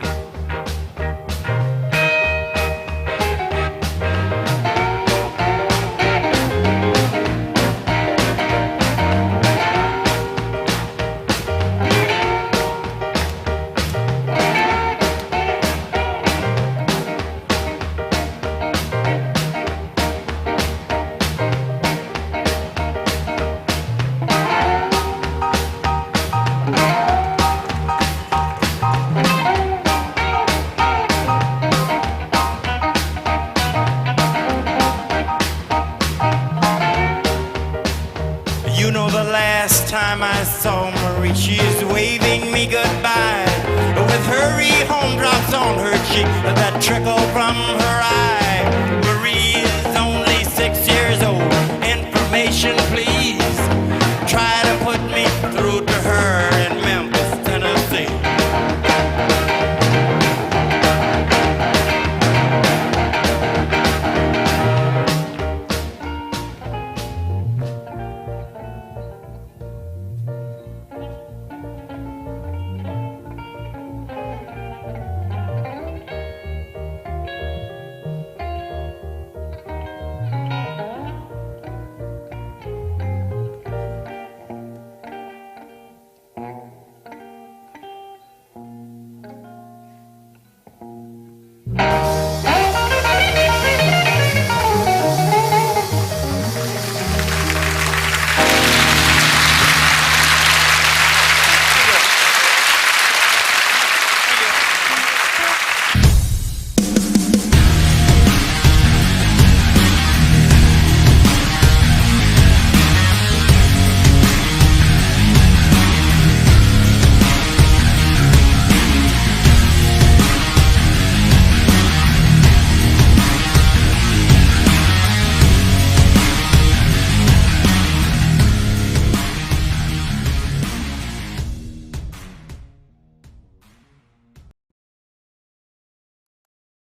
You know the last time I saw Marie, she's waving me goodbye with hurry home drops on her cheek, that trickle from her eye.